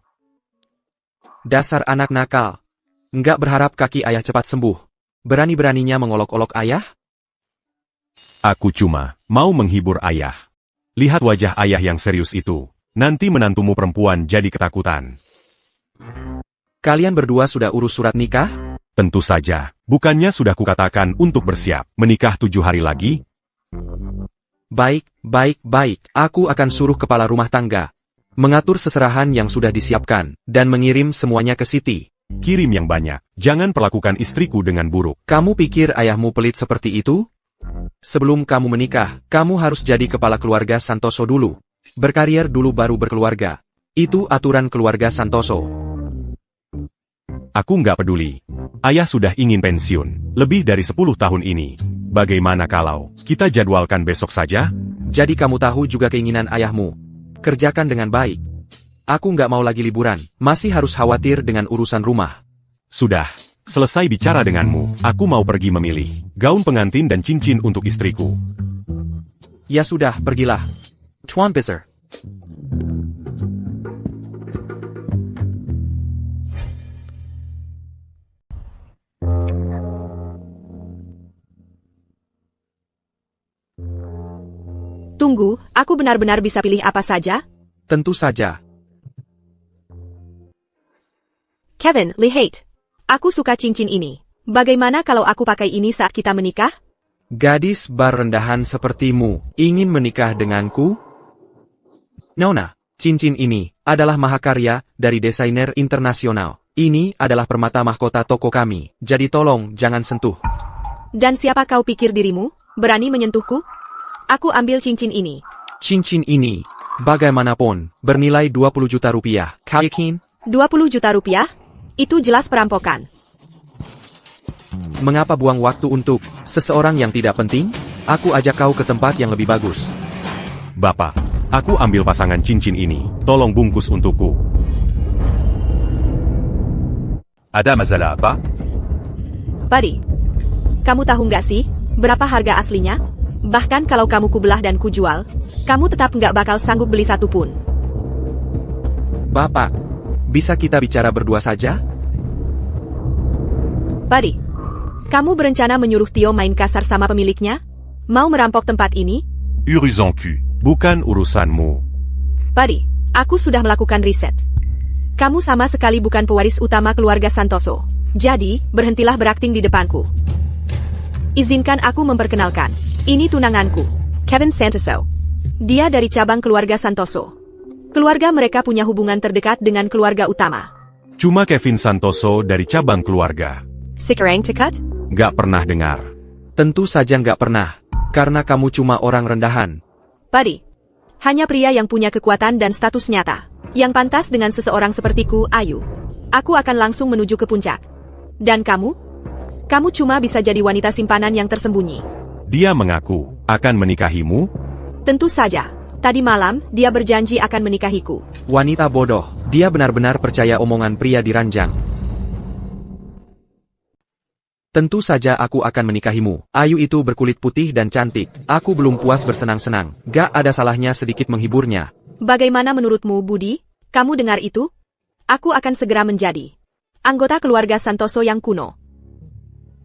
Dasar anak nakal. Nggak berharap kaki ayah cepat sembuh. Berani-beraninya mengolok-olok ayah? Aku cuma mau menghibur ayah. Lihat wajah ayah yang serius itu. Nanti menantumu perempuan jadi ketakutan. Kalian berdua sudah urus surat nikah? Tentu saja. Bukannya sudah kukatakan untuk bersiap menikah 7 hari lagi? Baik. Aku akan suruh kepala rumah tangga mengatur seserahan yang sudah disiapkan, dan mengirim semuanya ke Siti. Kirim yang banyak. Jangan perlakukan istriku dengan buruk. Kamu pikir ayahmu pelit seperti itu? Sebelum kamu menikah, kamu harus jadi kepala keluarga Santoso dulu. Berkarier dulu baru berkeluarga. Itu aturan keluarga Santoso. Aku nggak peduli. Ayah sudah ingin pensiun. Lebih dari 10 tahun ini. Bagaimana kalau kita jadwalkan besok saja? Jadi kamu tahu juga keinginan ayahmu. Kerjakan dengan baik. Aku nggak mau lagi liburan. Masih harus khawatir dengan urusan rumah. Sudah. Selesai bicara denganmu. Aku mau pergi memilih gaun pengantin dan cincin untuk istriku. Ya sudah, pergilah. Tuan Besar. Tunggu, aku benar-benar bisa pilih apa saja? Tentu saja. Kevin, lihat. Aku suka cincin ini. Bagaimana kalau aku pakai ini saat kita menikah? Gadis bar rendahan sepertimu, ingin menikah denganku? Nona, cincin ini adalah mahakarya dari desainer internasional. Ini adalah permata mahkota toko kami, jadi tolong jangan sentuh. Dan siapa kau pikir dirimu? Berani menyentuhku? Aku ambil cincin ini. Cincin ini, bagaimanapun, bernilai 20 juta rupiah. Kau yakin? 20 juta rupiah? Itu jelas perampokan. Mengapa buang waktu untuk seseorang yang tidak penting? Aku ajak kau ke tempat yang lebih bagus. Bapak, aku ambil pasangan cincin ini. Tolong bungkus untukku. Ada masalah apa? Buddy, kamu tahu nggak sih, berapa harga aslinya? Bahkan kalau kamu kubelah dan kujual, kamu tetap nggak bakal sanggup beli satu pun. Bapak, bisa kita bicara berdua saja? Buddy, kamu berencana menyuruh Tio main kasar sama pemiliknya? Mau merampok tempat ini? Urus en cul. Bukan urusanmu. Buddy, aku sudah melakukan riset. Kamu sama sekali bukan pewaris utama keluarga Santoso. Jadi, berhentilah berakting di depanku. Izinkan aku memperkenalkan. Ini tunanganku, Kevin Santoso. Dia dari cabang keluarga Santoso. Keluarga mereka punya hubungan terdekat dengan keluarga utama. Cuma Kevin Santoso dari cabang keluarga. Sekarang cekat? Gak pernah dengar. Tentu saja nggak pernah, karena kamu cuma orang rendahan. Buddy, hanya pria yang punya kekuatan dan status nyata, yang pantas dengan seseorang sepertiku, Ayu. Aku akan langsung menuju ke puncak. Dan kamu? Kamu cuma bisa jadi wanita simpanan yang tersembunyi. Dia mengaku akan menikahimu. Tentu saja. Tadi malam, dia berjanji akan menikahiku. Wanita bodoh, dia benar-benar percaya omongan pria di ranjang. Tentu saja aku akan menikahimu. Ayu itu berkulit putih dan cantik. Aku belum puas bersenang-senang. Gak ada salahnya sedikit menghiburnya. Bagaimana menurutmu, Budi? Kamu dengar itu? Aku akan segera menjadi anggota keluarga Santoso yang kuno.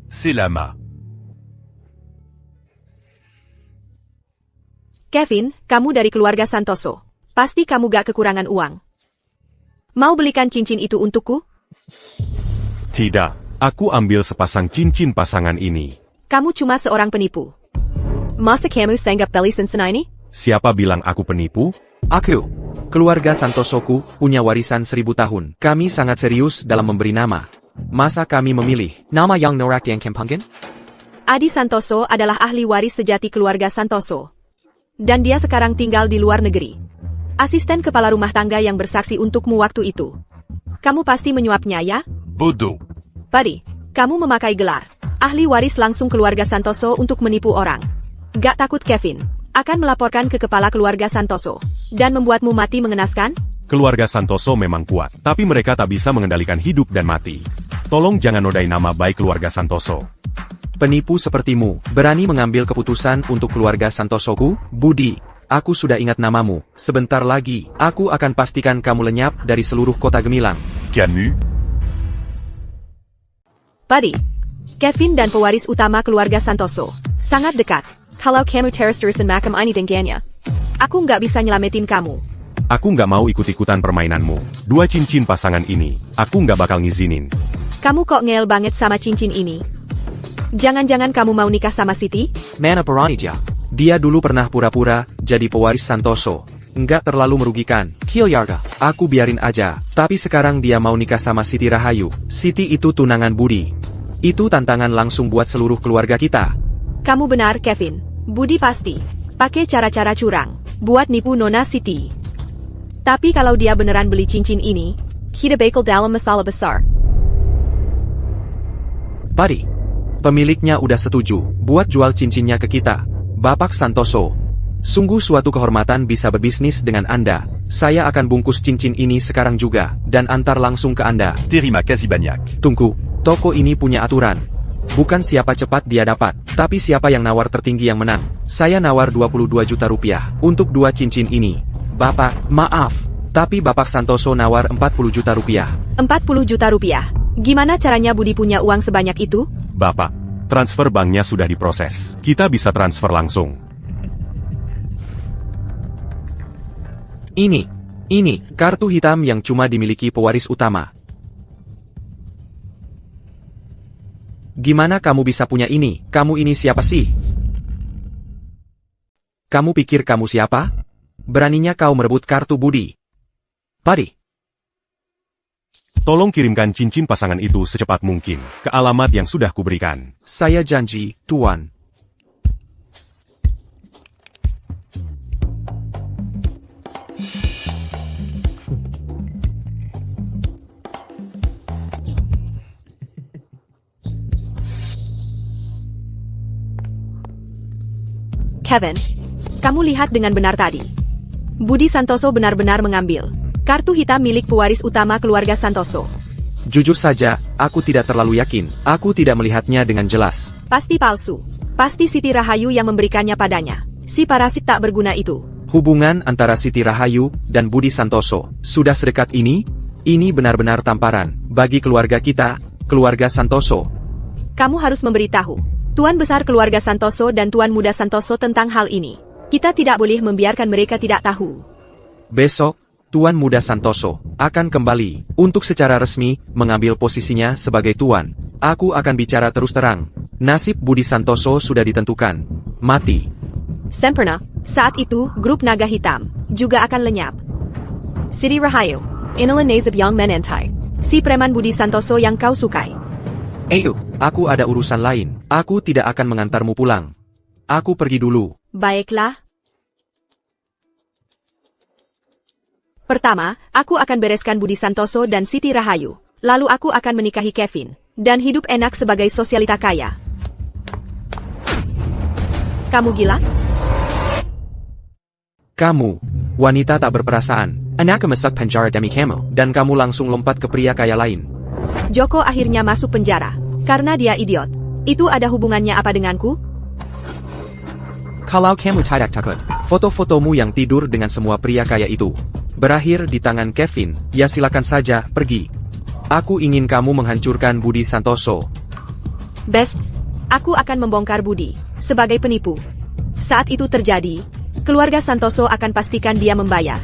C'est Lama. Kevin, kamu dari keluarga Santoso. Pasti kamu gak kekurangan uang. Mau belikan cincin itu untukku? Tidak, aku ambil sepasang cincin pasangan ini. Kamu cuma seorang penipu. Masa kamu sanggap beli cincin ini? Siapa bilang aku penipu? Aku, keluarga Santosoku, punya warisan 1000 tahun. Kami sangat serius dalam memberi nama. Masa kami memilih nama yang norak yang kempangin? Adi Santoso adalah ahli waris sejati keluarga Santoso. Dan dia sekarang tinggal di luar negeri. Asisten kepala rumah tangga yang bersaksi untukmu waktu itu. Kamu pasti menyuapnya ya? Bodo. Buddy, kamu memakai gelar ahli waris langsung keluarga Santoso untuk menipu orang. Gak takut Kevin akan melaporkan ke kepala keluarga Santoso dan membuatmu mati mengenaskan? Keluarga Santoso memang kuat, tapi mereka tak bisa mengendalikan hidup dan mati. Tolong jangan nodai nama baik keluarga Santoso. Penipu sepertimu, berani mengambil keputusan untuk keluarga Santosoku? Budi, aku sudah ingat namamu. Sebentar lagi, aku akan pastikan kamu lenyap dari seluruh kota gemilang. Camus. Buddy, Kevin dan pewaris utama keluarga Santoso sangat dekat. Kalau kamu terus-terusan makam ini dengannya, aku nggak bisa nyelamatin kamu. Aku nggak mau ikut-ikutan permainanmu. 2 cincin pasangan ini, aku nggak bakal ngizinin. Kamu kok ngel banget sama cincin ini? Jangan-jangan kamu mau nikah sama Siti? Mana Peranija? Dia dulu pernah pura-pura jadi pewaris Santoso. Nggak terlalu merugikan. Kilyarga, aku biarin aja. Tapi sekarang dia mau nikah sama Siti Rahayu. Siti itu tunangan Budi. Itu tantangan langsung buat seluruh keluarga kita. Kamu benar, Kevin. Budi pasti pakai cara-cara curang buat nipu Nona Siti. Tapi kalau dia beneran beli cincin ini, kita bakal dalam masalah besar. Buddy, pemiliknya udah setuju buat jual cincinnya ke kita. Bapak Santoso, sungguh suatu kehormatan bisa berbisnis dengan Anda. Saya akan bungkus cincin ini sekarang juga dan antar langsung ke Anda. Terima kasih banyak. Tunggu, toko ini punya aturan. Bukan siapa cepat dia dapat, tapi siapa yang nawar tertinggi yang menang. Saya nawar 22 juta rupiah untuk 2 cincin ini. Bapak, maaf, tapi Bapak Santoso nawar 40 juta rupiah. 40 juta rupiah. Gimana caranya Budi punya uang sebanyak itu? Bapak, transfer banknya sudah diproses. Kita bisa transfer langsung. Ini, kartu hitam yang cuma dimiliki pewaris utama. Gimana kamu bisa punya ini? Kamu ini siapa sih? Kamu pikir kamu siapa? Beraninya kau merebut kartu Budi. Padi. Tolong kirimkan cincin pasangan itu secepat mungkin ke alamat yang sudah kuberikan. Saya janji, Tuan. Kevin, kamu lihat dengan benar tadi. Budi Santoso benar-benar mengambil kartu hitam milik pewaris utama keluarga Santoso. Jujur saja, aku tidak terlalu yakin. Aku tidak melihatnya dengan jelas. Pasti palsu. Pasti Siti Rahayu yang memberikannya padanya. Si parasit tak berguna itu. Hubungan antara Siti Rahayu dan Budi Santoso sudah sedekat ini? Ini benar-benar tamparan bagi keluarga kita, keluarga Santoso. Kamu harus memberitahu Tuan Besar keluarga Santoso dan Tuan Muda Santoso tentang hal ini. Kita tidak boleh membiarkan mereka tidak tahu. Besok, Tuan Muda Santoso akan kembali untuk secara resmi mengambil posisinya sebagai Tuan. Aku akan bicara terus terang. Nasib Budi Santoso sudah ditentukan. Mati. Sempurna. Saat itu, grup naga hitam juga akan lenyap. Siti Rahayu, inilah nasib yang menentai. Si preman Budi Santoso yang kau sukai. Ayo, aku ada urusan lain. Aku tidak akan mengantarmu pulang. Aku pergi dulu. Baiklah. Pertama, aku akan bereskan Budi Santoso dan Siti Rahayu. Lalu aku akan menikahi Kevin. Dan hidup enak sebagai sosialita kaya. Kamu gila? Kamu, wanita tak berperasaan. Anak masak penjara demi kamu. Dan kamu langsung lompat ke pria kaya lain. Joko akhirnya masuk penjara. Karena dia idiot. Itu ada hubungannya apa denganku? Kalau kamu tidak takut, foto-fotomu yang tidur dengan semua pria kaya itu berakhir di tangan Kevin, ya silakan saja pergi. Aku ingin kamu menghancurkan Budi Santoso. Best, aku akan membongkar Budi sebagai penipu. Saat itu terjadi, keluarga Santoso akan pastikan dia membayar.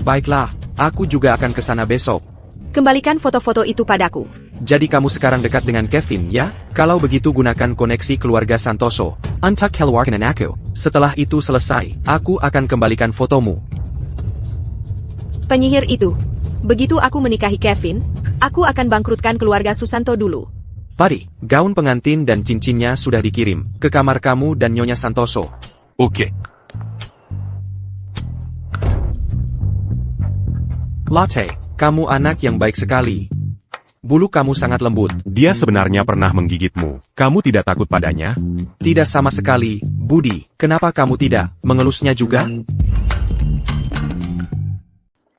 Baiklah, aku juga akan ke sana besok. Kembalikan foto-foto itu padaku. Jadi kamu sekarang dekat dengan Kevin, ya? Kalau begitu gunakan koneksi keluarga Santoso. Untuk keluarkan aku. Setelah itu selesai, aku akan kembalikan fotomu. Penyihir itu. Begitu aku menikahi Kevin, aku akan bangkrutkan keluarga Susanto dulu. Padi, gaun pengantin dan cincinnya sudah dikirim ke kamar kamu dan Nyonya Santoso. Ok. Latte, kamu anak yang baik sekali. Bulu kamu sangat lembut. Dia sebenarnya pernah menggigitmu. Kamu tidak takut padanya? Tidak sama sekali, Budi. Kenapa kamu tidak mengelusnya juga?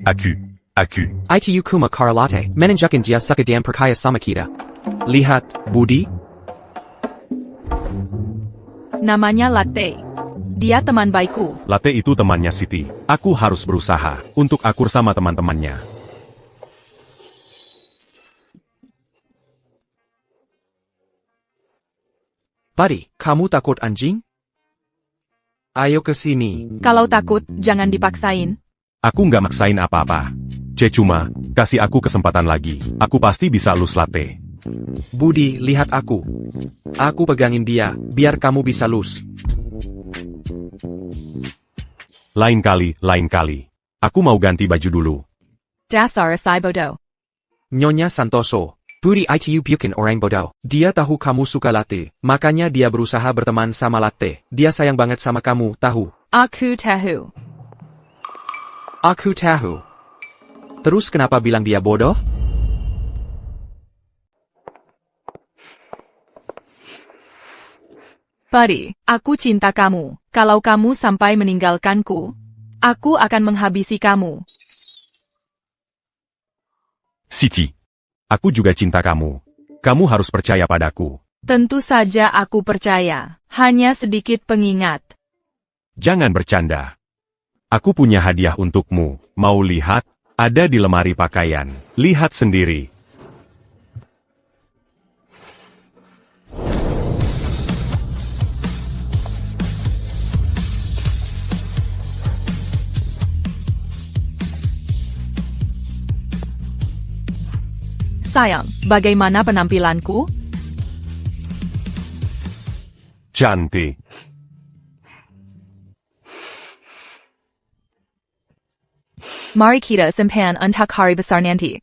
Aku. Itu kuma kara latte, menunjukkan dia suka dan percaya sama kita. Lihat, Budi. Namanya Latte. Dia teman baikku. Latte itu temannya Siti. Aku harus berusaha untuk akur sama teman-temannya. Padi, kamu takut anjing? Ayo ke sini. Kalau takut, jangan dipaksain. Aku nggak maksain apa-apa. Cuma, kasih aku kesempatan lagi. Aku pasti bisa lus Latte. Budi, lihat aku. Aku pegangin dia, biar kamu bisa lus. Lain kali. Aku mau ganti baju dulu. Dasar si bodoh. Nyonya Santoso. Budi itu bukan orang bodoh. Dia tahu kamu suka latte, makanya dia berusaha berteman sama latte. Dia sayang banget sama kamu, tahu? Aku tahu. Aku tahu. Terus kenapa bilang dia bodoh? Buddy, aku cinta kamu. Kalau kamu sampai meninggalkanku, aku akan menghabisi kamu. Siti. Aku juga cinta kamu. Kamu harus percaya padaku. Tentu saja aku percaya. Hanya sedikit pengingat. Jangan bercanda. Aku punya hadiah untukmu. Mau lihat? Ada di lemari pakaian. Lihat sendiri. Sayang, bagaimana penampilanku? Cantik. Mari kita simpan untuk hari besar nanti.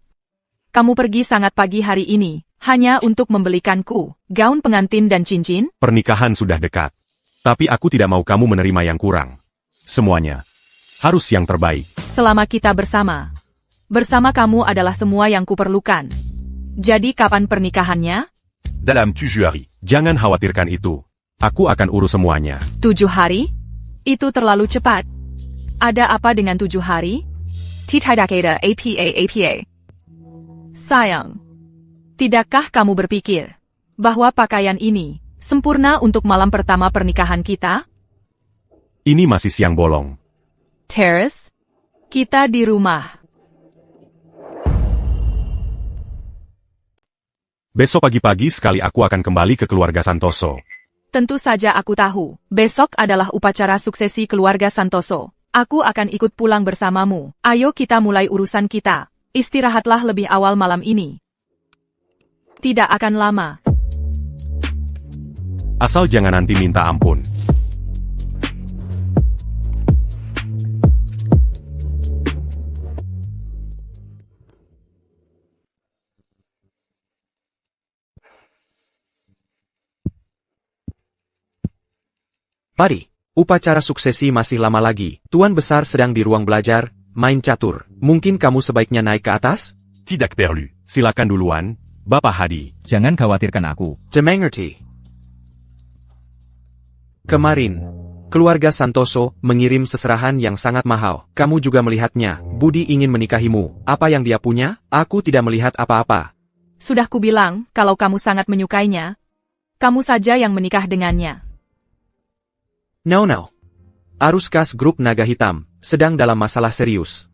Kamu pergi sangat pagi hari ini, hanya untuk membelikanku gaun pengantin dan cincin? Pernikahan sudah dekat. Tapi aku tidak mau kamu menerima yang kurang. Semuanya harus yang terbaik. Selama kita bersama. Bersama kamu adalah semua yang kuperlukan. Jadi kapan pernikahannya? Dalam 7 hari. Jangan khawatirkan itu. Aku akan urus semuanya. 7 hari? Itu terlalu cepat. Ada apa dengan 7 hari? Tidak ada apa. Sayang. Tidakkah kamu berpikir bahwa pakaian ini sempurna untuk malam pertama pernikahan kita? Ini masih siang bolong. Terrace? Kita di rumah. Besok pagi-pagi sekali aku akan kembali ke keluarga Santoso. Tentu saja aku tahu. Besok adalah upacara suksesi keluarga Santoso. Aku akan ikut pulang bersamamu. Ayo kita mulai urusan kita. Istirahatlah lebih awal malam ini. Tidak akan lama. Asal jangan nanti minta ampun. Pari, upacara suksesi masih lama lagi. Tuan Besar sedang di ruang belajar, main catur. Mungkin kamu sebaiknya naik ke atas? Tidak perlu. Silakan duluan, Bapak Hadi. Jangan khawatirkan aku. Dimengerti. Kemarin, keluarga Santoso mengirim seserahan yang sangat mahal. Kamu juga melihatnya. Budi ingin menikahimu. Apa yang dia punya? Aku tidak melihat apa-apa. Sudah kubilang, kalau kamu sangat menyukainya, kamu saja yang menikah dengannya. No. Arus kas grup naga hitam sedang dalam masalah serius.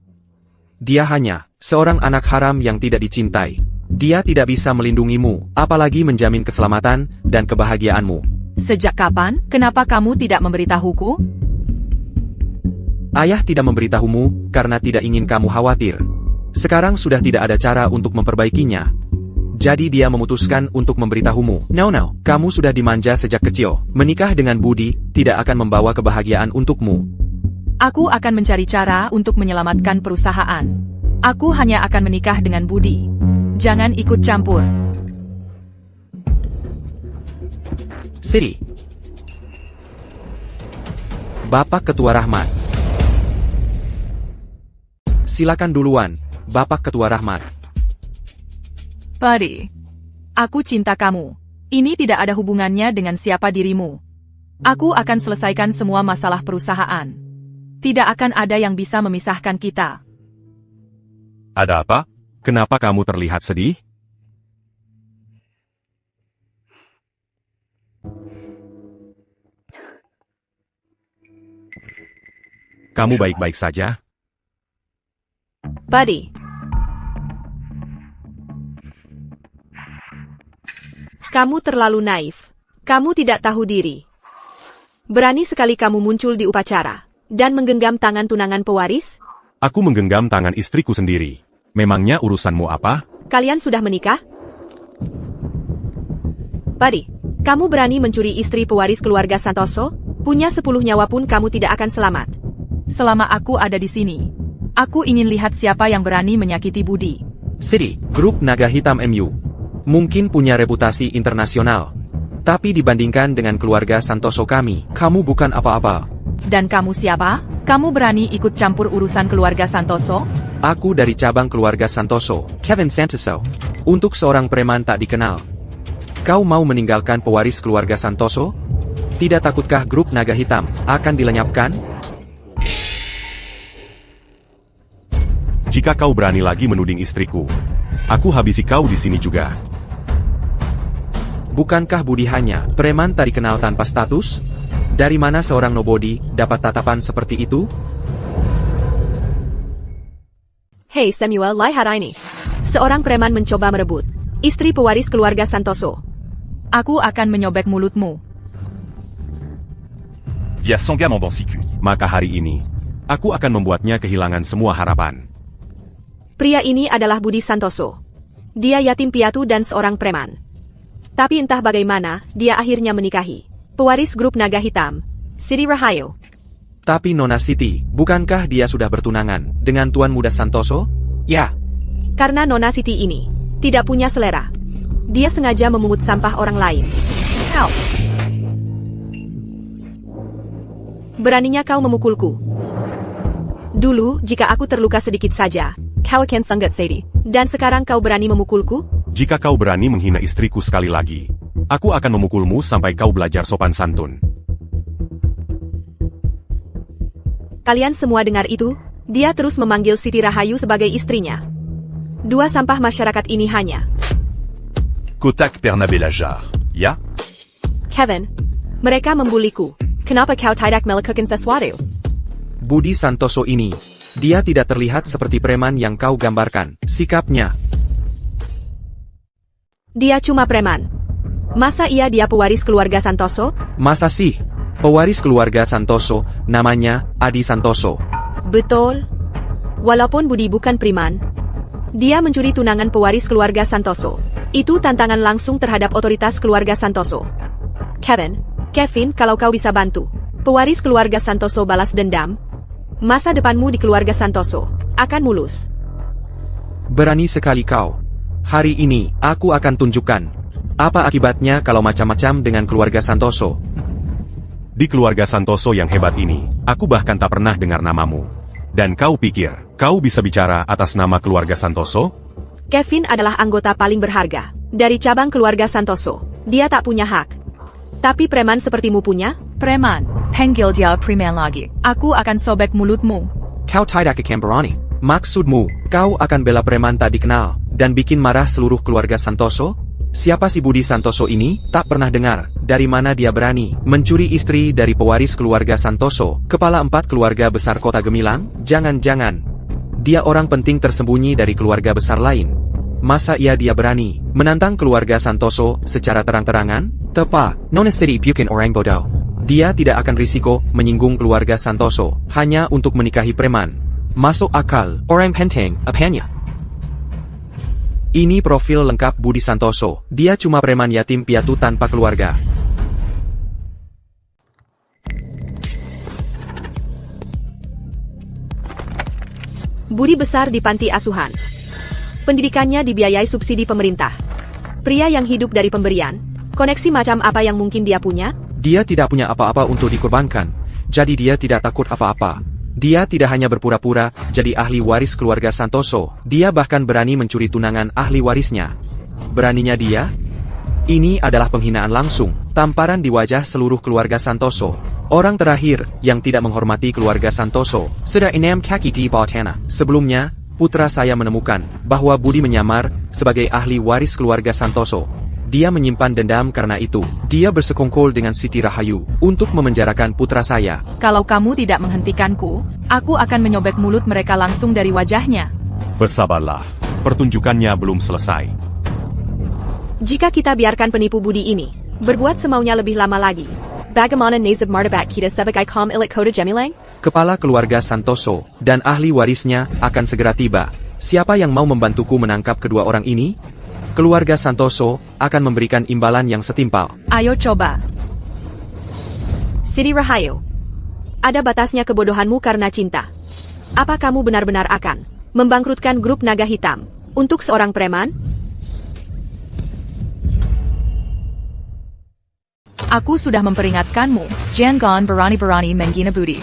Dia hanya seorang anak haram yang tidak dicintai. Dia tidak bisa melindungimu, apalagi menjamin keselamatan dan kebahagiaanmu. Sejak kapan? Kenapa kamu tidak memberitahuku? Ayah tidak memberitahumu karena tidak ingin kamu khawatir. Sekarang sudah tidak ada cara untuk memperbaikinya. Jadi dia memutuskan untuk memberitahumu. No. Kamu sudah dimanja sejak kecil. Menikah dengan Budi tidak akan membawa kebahagiaan untukmu. Aku akan mencari cara untuk menyelamatkan perusahaan. Aku hanya akan menikah dengan Budi. Jangan ikut campur. Siri. Bapak Ketua Rahmat. Silakan duluan, Bapak Ketua Rahmat. Pari, aku cinta kamu. Ini tidak ada hubungannya dengan siapa dirimu. Aku akan selesaikan semua masalah perusahaan. Tidak akan ada yang bisa memisahkan kita. Ada apa? Kenapa kamu terlihat sedih? Kamu baik-baik saja? Buddy. Kamu terlalu naif. Kamu tidak tahu diri. Berani sekali kamu muncul di upacara dan menggenggam tangan tunangan pewaris? Aku menggenggam tangan istriku sendiri. Memangnya urusanmu apa? Kalian sudah menikah? Buddy, kamu berani mencuri istri pewaris keluarga Santoso? Punya 10 nyawa pun kamu tidak akan selamat. Selama aku ada di sini, aku ingin lihat siapa yang berani menyakiti Budi. Siri, grup Naga Hitam MU. Mungkin punya reputasi internasional. Tapi dibandingkan dengan keluarga Santoso kami, kamu bukan apa-apa. Dan kamu siapa? Kamu berani ikut campur urusan keluarga Santoso? Aku dari cabang keluarga Santoso, Kevin Santoso. Untuk seorang preman tak dikenal. Kau mau meninggalkan pewaris keluarga Santoso? Tidak takutkah grup Naga Hitam akan dilenyapkan? Jika kau berani lagi menuding istriku, aku habisi kau di sini juga. Bukankah Budi hanya preman tak dikenal tanpa status? Dari mana seorang nobody dapat tatapan seperti itu? Hei Samuel, lihat ini. Seorang preman mencoba merebut istri pewaris keluarga Santoso. Aku akan menyobek mulutmu. Dia Sangha Mambansiku. Maka hari ini, aku akan membuatnya kehilangan semua harapan. Pria ini adalah Budi Santoso. Dia yatim piatu dan seorang preman. Tapi entah bagaimana, dia akhirnya menikahi pewaris grup naga hitam, Siti Rahayu. Tapi Nona Siti, bukankah dia sudah bertunangan dengan Tuan Muda Santoso? Ya. Karena Nona Siti ini tidak punya selera. Dia sengaja memungut sampah orang lain. Kau. Beraninya kau memukulku. Dulu, jika aku terluka sedikit saja, kau akan sangat sedih. Dan sekarang kau berani memukulku? Jika kau berani menghina istriku sekali lagi, aku akan memukulmu sampai kau belajar sopan santun. Kalian semua dengar itu? Dia terus memanggil Siti Rahayu sebagai istrinya. Dua sampah masyarakat ini hanya. Kotak Pernabelajar. Ya? Kevin, mereka membuliku. Kenapa kau tidak melakukan sesuatu? Budi Santoso ini, dia tidak terlihat seperti preman yang kau gambarkan. Sikapnya. Dia cuma preman. Masa dia pewaris keluarga Santoso? Masa sih? Pewaris keluarga Santoso, namanya Adi Santoso. Betul. Walaupun Budi bukan preman, dia mencuri tunangan pewaris keluarga Santoso. Itu tantangan langsung terhadap otoritas keluarga Santoso. Kevin, kalau kau bisa bantu pewaris keluarga Santoso balas dendam, masa depanmu di keluarga Santoso akan mulus. Berani sekali kau. Hari ini, aku akan tunjukkan apa akibatnya kalau macam-macam dengan keluarga Santoso. Di keluarga Santoso yang hebat ini, aku bahkan tak pernah dengar namamu. Dan kau pikir, kau bisa bicara atas nama keluarga Santoso? Kevin adalah anggota paling berharga dari cabang keluarga Santoso. Dia tak punya hak. Tapi preman sepertimu punya? Preman, panggil dia preman lagi. Aku akan sobek mulutmu. Kau tidak akan berani. Maksudmu, kau akan bela preman tak dikenal, dan bikin marah seluruh keluarga Santoso? Siapa si Budi Santoso ini? Tak pernah dengar. Dari mana dia berani mencuri istri dari pewaris keluarga Santoso, kepala 4 keluarga besar kota Gemilang? Jangan-jangan dia orang penting tersembunyi dari keluarga besar lain. Masa dia berani menantang keluarga Santoso secara terang-terangan? Tepa, Nona Siti bukan orang bodoh. Dia tidak akan risiko menyinggung keluarga Santoso hanya untuk menikahi preman. Masuk akal, orang penting, apanya? Ini profil lengkap Budi Santoso. Dia cuma preman yatim piatu tanpa keluarga. Budi besar di panti asuhan. Pendidikannya dibiayai subsidi pemerintah. Pria yang hidup dari pemberian. Koneksi macam apa yang mungkin dia punya? Dia tidak punya apa-apa untuk dikorbankan. Jadi dia tidak takut apa-apa. Dia tidak hanya berpura-pura jadi ahli waris keluarga Santoso, dia bahkan berani mencuri tunangan ahli warisnya. Beraninya dia? Ini adalah penghinaan langsung, tamparan di wajah seluruh keluarga Santoso. Orang terakhir yang tidak menghormati keluarga Santoso, sudah 6 kaki di bawah tanah. Sebelumnya, putra saya menemukan bahwa Budi menyamar sebagai ahli waris keluarga Santoso. Dia menyimpan dendam karena itu. Dia bersekongkol dengan Siti Rahayu untuk memenjarakan putra saya. Kalau kamu tidak menghentikanku, aku akan menyobek mulut mereka langsung dari wajahnya. Bersabarlah, pertunjukannya belum selesai. Jika kita biarkan penipu Budi ini berbuat semaunya lebih lama lagi, bagaimana nasib martabat kita sebagai kaum elit kota Gemilang? Kepala keluarga Santoso dan ahli warisnya akan segera tiba. Siapa yang mau membantuku menangkap kedua orang ini? Keluarga Santoso akan memberikan imbalan yang setimpal. Ayo coba. Siti Rahayu, ada batasnya kebodohanmu karena cinta. Apa kamu benar-benar akan membangkrutkan grup naga hitam untuk seorang preman? Aku sudah memperingatkanmu. Jangan berani-berani menghina Budi.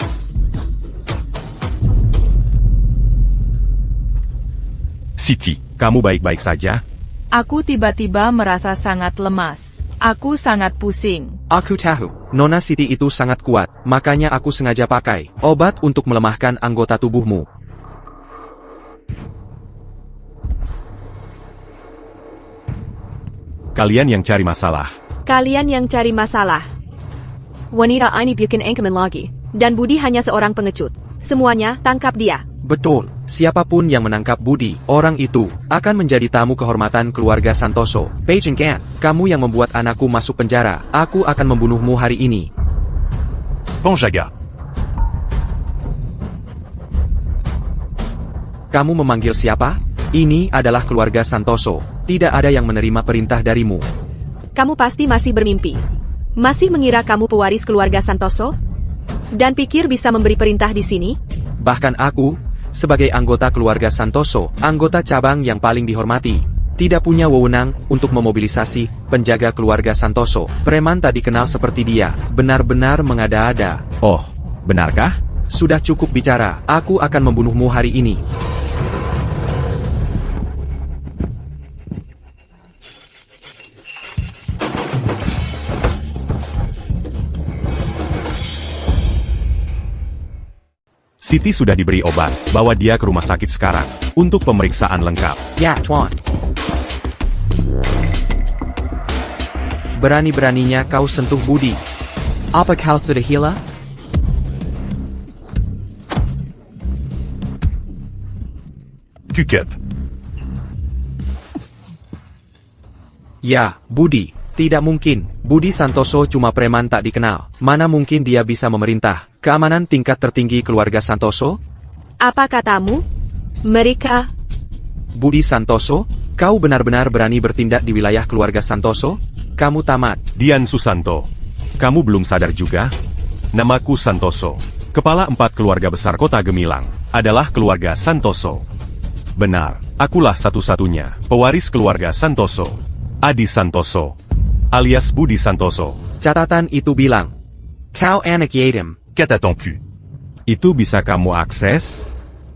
Siti, kamu baik-baik saja? Aku tiba-tiba merasa sangat lemas. Aku sangat pusing. Aku tahu, Nona Siti itu sangat kuat, makanya aku sengaja pakai obat untuk melemahkan anggota tubuhmu. Kalian yang cari masalah, Kalian yang cari masalah. Wanita ini bikin engkemen lagi. Dan Budi hanya seorang pengecut. Semuanya, tangkap dia. Betul, siapapun yang menangkap Budi, orang itu, akan menjadi tamu kehormatan keluarga Santoso. Pei Gan, kamu yang membuat anakku masuk penjara, aku akan membunuhmu hari ini. Panjaga. Kamu memanggil siapa? Ini adalah keluarga Santoso, tidak ada yang menerima perintah darimu. Kamu pasti masih bermimpi. Masih mengira kamu pewaris keluarga Santoso? Dan pikir bisa memberi perintah di sini? Bahkan aku, sebagai anggota keluarga Santoso, anggota cabang yang paling dihormati, tidak punya wewenang untuk memobilisasi penjaga keluarga Santoso. Preman tak dikenal seperti dia, benar-benar mengada-ada. Oh, benarkah? Sudah cukup bicara, aku akan membunuhmu hari ini. Siti sudah diberi obat, bawa dia ke rumah sakit sekarang, untuk pemeriksaan lengkap. Ya, Tuan. Berani-beraninya kau sentuh Budi. Apa kau sudah gila? Kukep. Ya, Budi. Tidak mungkin. Budi Santoso cuma preman tak dikenal. Mana mungkin dia bisa memerintah keamanan tingkat tertinggi keluarga Santoso? Apa katamu? Mereka... Budi Santoso, kau benar-benar berani bertindak di wilayah keluarga Santoso? Kamu tamat. Dian Susanto. Kamu belum sadar juga? Namaku Santoso. Kepala 4 keluarga besar kota Gemilang, adalah keluarga Santoso. Benar, akulah satu-satunya pewaris keluarga Santoso. Adi Santoso, alias Budi Santoso. Catatan itu bilang, kau anak yatim. Qu'attends-tu? Itu bisa kamu akses?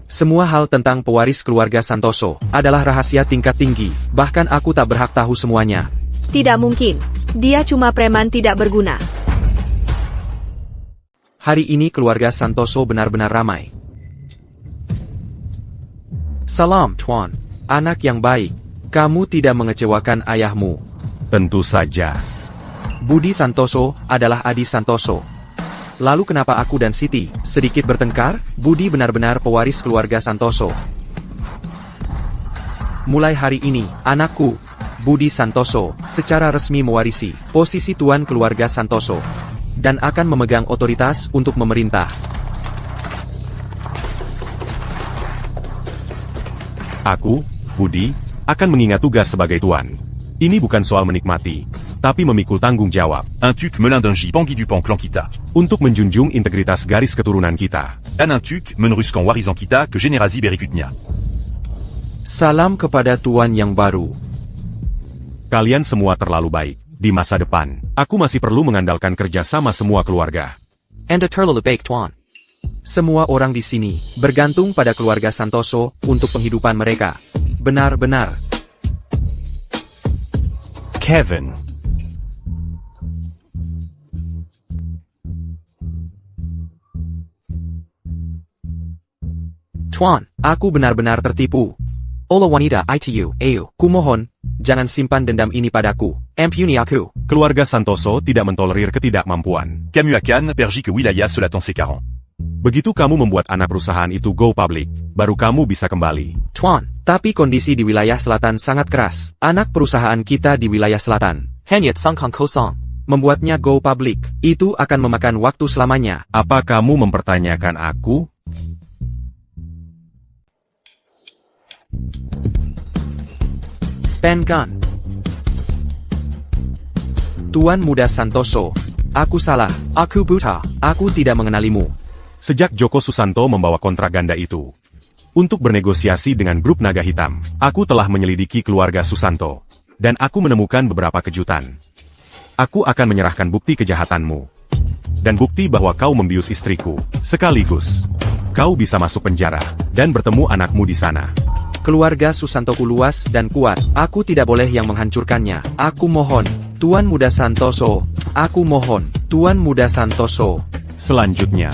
Semua hal tentang pewaris keluarga Santoso adalah rahasia tingkat tinggi, bahkan aku tak berhak tahu semuanya. Tidak mungkin. Dia cuma preman tidak berguna. Hari ini keluarga Santoso benar-benar ramai. Salam, Tuan. Anak yang baik. Kamu tidak mengecewakan ayahmu. Tentu saja. Budi Santoso adalah Adi Santoso. Lalu kenapa aku dan Siti sedikit bertengkar? Budi benar-benar pewaris keluarga Santoso. Mulai hari ini, anakku, Budi Santoso, secara resmi mewarisi posisi tuan keluarga Santoso dan akan memegang otoritas untuk memerintah. Aku, Budi, akan mengingat tugas sebagai tuan. Ini bukan soal menikmati, tapi memikul tanggung jawab. Un tuc melin d'un J Pangui du Pan clan kita. Untuk menjunjung integritas garis keturunan kita. An un tuc menruskan warizan kita ke generasi berikutnya. Salam kepada tuan yang baru. Kalian semua terlalu baik. Di masa depan, aku masih perlu mengandalkan kerjasama semua keluarga. Anda terlalu baik, Tuan. Semua orang di sini bergantung pada keluarga Santoso untuk penghidupan mereka. Benar-benar. Kevin. Tuan, aku benar-benar tertipu. Ola wanita itu, ayo, kumohon, jangan simpan dendam ini padaku. Ampuni aku. Keluarga Santoso tidak mentolerir ketidakmampuan. Kamuakan pergi ke wilayah selatan Sekarang. Begitu kamu membuat anak perusahaan itu go public, baru kamu bisa kembali. Tuan, tapi kondisi di wilayah selatan sangat keras. Anak perusahaan kita di wilayah selatan, Hanyat Sangkang Kosong, membuatnya go public. Itu akan memakan waktu selamanya. Apa kamu mempertanyakan aku? Penkan. Tuan Muda Santoso, aku salah, aku buta, aku tidak mengenalimu. Sejak Joko Susanto membawa kontrak ganda itu untuk bernegosiasi dengan grup naga hitam, aku telah menyelidiki keluarga Susanto, dan aku menemukan beberapa kejutan. Aku akan menyerahkan bukti kejahatanmu, dan bukti bahwa kau membius istriku, sekaligus. Kau bisa masuk penjara, dan bertemu anakmu di sana. Keluarga Susantoku luas dan kuat, aku tidak boleh yang menghancurkannya. Aku mohon, Tuan Muda Santoso, aku mohon, Tuan Muda Santoso. Selanjutnya,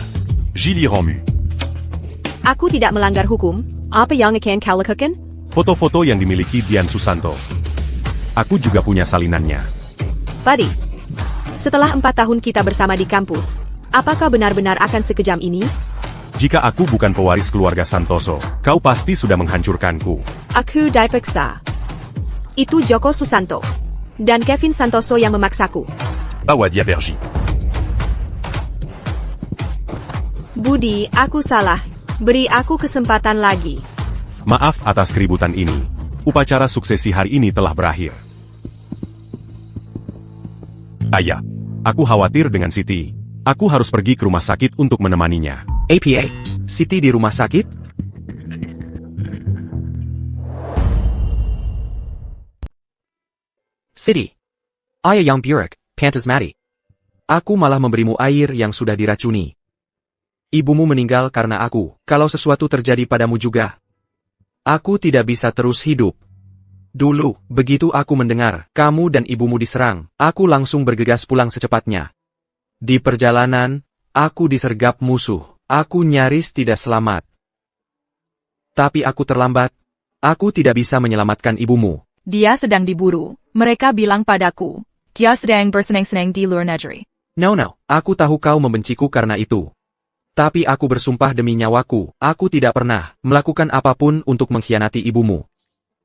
Gili Ramu. Aku tidak melanggar hukum. Apa yang akan kau lakukan? foto-foto yang dimiliki Dian Susanto. Aku juga punya salinannya. Buddy, setelah 4 tahun kita bersama di kampus, apakah benar-benar akan sekejam ini? Jika aku bukan pewaris keluarga Santoso, kau pasti sudah menghancurkanku. Aku dipaksa. Itu Joko Susanto dan Kevin Santoso yang memaksaku. Bawa dia pergi. Budi, aku salah. Beri aku kesempatan lagi. Maaf atas keributan ini. Upacara suksesi hari ini telah berakhir. Ayah, aku khawatir dengan Siti. Aku harus pergi ke rumah sakit untuk menemaninya. APA, Siti di rumah sakit? Siti. Ayah yang buruk, pantas mati. Aku malah memberimu air yang sudah diracuni. Ibumu meninggal karena aku, kalau sesuatu terjadi padamu juga. Aku tidak bisa terus hidup. Dulu, begitu aku mendengar, kamu dan ibumu diserang, aku langsung bergegas pulang secepatnya. Di perjalanan, aku disergap musuh, aku nyaris tidak selamat. Tapi aku terlambat, aku tidak bisa menyelamatkan ibumu. Dia sedang diburu. Mereka bilang padaku, dia sedang bersenang-senang di luar negeri. No, aku tahu kau membenciku karena itu. Tapi aku bersumpah demi nyawaku, aku tidak pernah melakukan apapun untuk mengkhianati ibumu.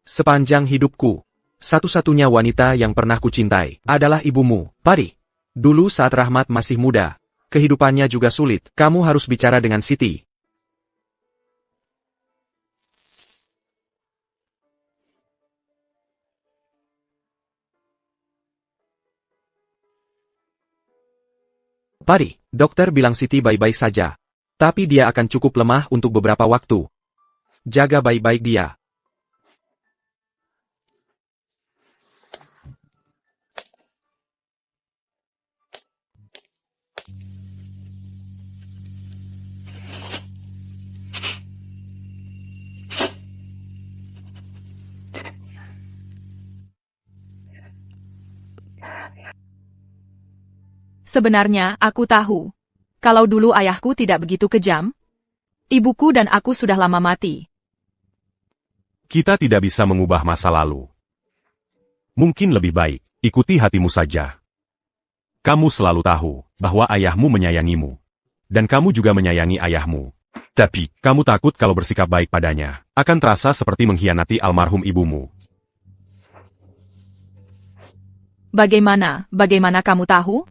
Sepanjang hidupku, satu-satunya wanita yang pernah kucintai adalah ibumu, Buddy. Dulu saat Rahmat masih muda, kehidupannya juga sulit, kamu harus bicara dengan Siti. Buddy, dokter bilang Siti baik-baik saja. Tapi dia akan cukup lemah untuk beberapa waktu. Jaga baik-baik dia. Sebenarnya, aku tahu. Kalau dulu ayahku tidak begitu kejam, ibuku dan aku sudah lama mati. Kita tidak bisa mengubah masa lalu. Mungkin lebih baik, ikuti hatimu saja. Kamu selalu tahu bahwa ayahmu menyayangimu. Dan kamu juga menyayangi ayahmu. Tapi, kamu takut kalau bersikap baik padanya, akan terasa seperti mengkhianati almarhum ibumu. Bagaimana kamu tahu?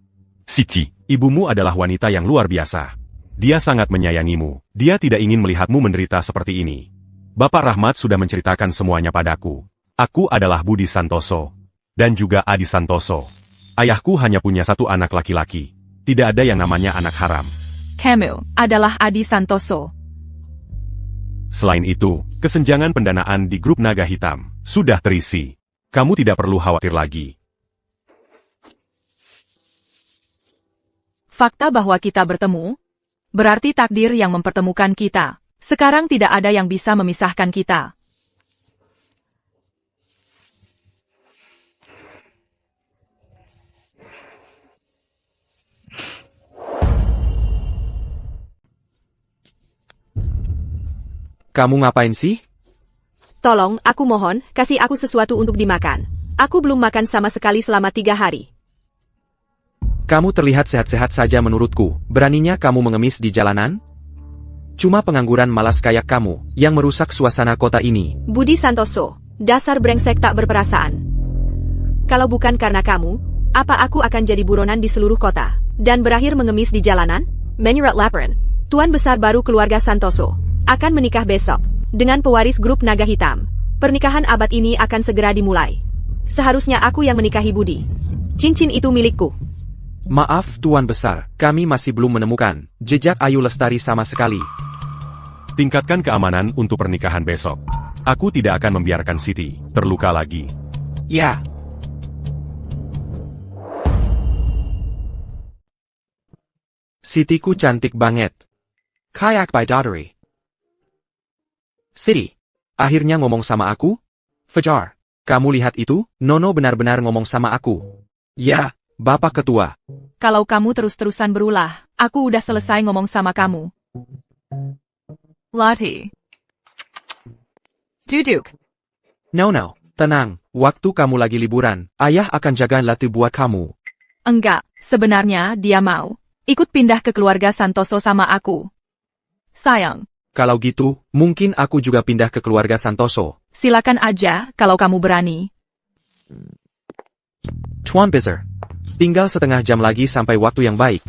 Siti. Ibumu adalah wanita yang luar biasa. Dia sangat menyayangimu. Dia tidak ingin melihatmu menderita seperti ini. Bapak Rahmat sudah menceritakan semuanya padaku. Aku adalah Budi Santoso. Dan juga Adi Santoso. Ayahku hanya punya satu anak laki-laki. Tidak ada yang namanya anak haram. Kamu adalah Adi Santoso. Selain itu, kesenjangan pendanaan di grup Naga Hitam sudah terisi. Kamu tidak perlu khawatir lagi. Fakta bahwa kita bertemu, berarti takdir yang mempertemukan kita. Sekarang tidak ada yang bisa memisahkan kita. Kamu ngapain sih? Tolong, aku mohon, kasih aku sesuatu untuk dimakan. Aku belum makan sama sekali selama 3 hari. Kamu terlihat sehat-sehat saja menurutku. Beraninya kamu mengemis di jalanan? Cuma pengangguran malas kayak kamu yang merusak suasana kota ini. Budi Santoso, dasar brengsek tak berperasaan. Kalau bukan karena kamu, apa aku akan jadi buronan di seluruh kota dan berakhir mengemis di jalanan? Menyurat laporan. Tuan besar baru keluarga Santoso akan menikah besok dengan pewaris grup Naga Hitam. Pernikahan abad ini akan segera dimulai. Seharusnya aku yang menikahi Budi. Cincin itu milikku. Maaf Tuan Besar, kami masih belum menemukan jejak Ayu Lestari sama sekali. Tingkatkan keamanan untuk pernikahan besok. Aku tidak akan membiarkan Siti terluka lagi. Ya. Sitiku cantik banget. Kayak bidadari. Siti, akhirnya ngomong sama aku? Fajar, kamu lihat itu? Nono benar-benar ngomong sama aku. Ya. Bapak Ketua. Kalau kamu terus-terusan berulah, aku udah selesai ngomong sama kamu. Lati. Duduk. No, tenang. Waktu kamu lagi liburan, ayah akan jaga Lati buat kamu. Enggak, sebenarnya dia mau ikut pindah ke keluarga Santoso sama aku. Sayang, Kalau gitu, mungkin aku juga pindah ke keluarga Santoso. silakan aja kalau kamu berani. Tuan Besar, tinggal setengah jam lagi sampai waktu yang baik.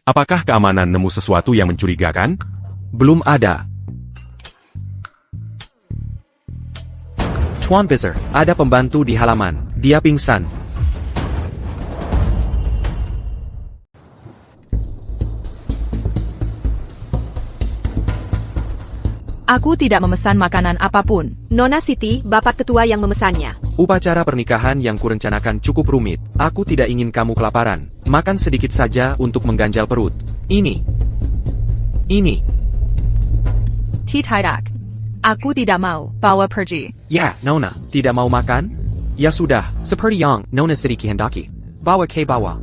Apakah keamanan nemu sesuatu yang mencurigakan? Belum ada. Tuan Besar, ada pembantu di halaman. Dia pingsan. Aku tidak memesan makanan apapun. Nona Siti, bapak ketua yang memesannya. Upacara pernikahan yang kurencanakan cukup rumit. Aku tidak ingin kamu kelaparan. Makan sedikit saja untuk mengganjal perut. Ini. Tidak. Aku tidak mau bawa pergi. Ya, Nona, tidak mau makan? Ya sudah, seperti yang Nona Siti kehendaki. Bawa ke bawah.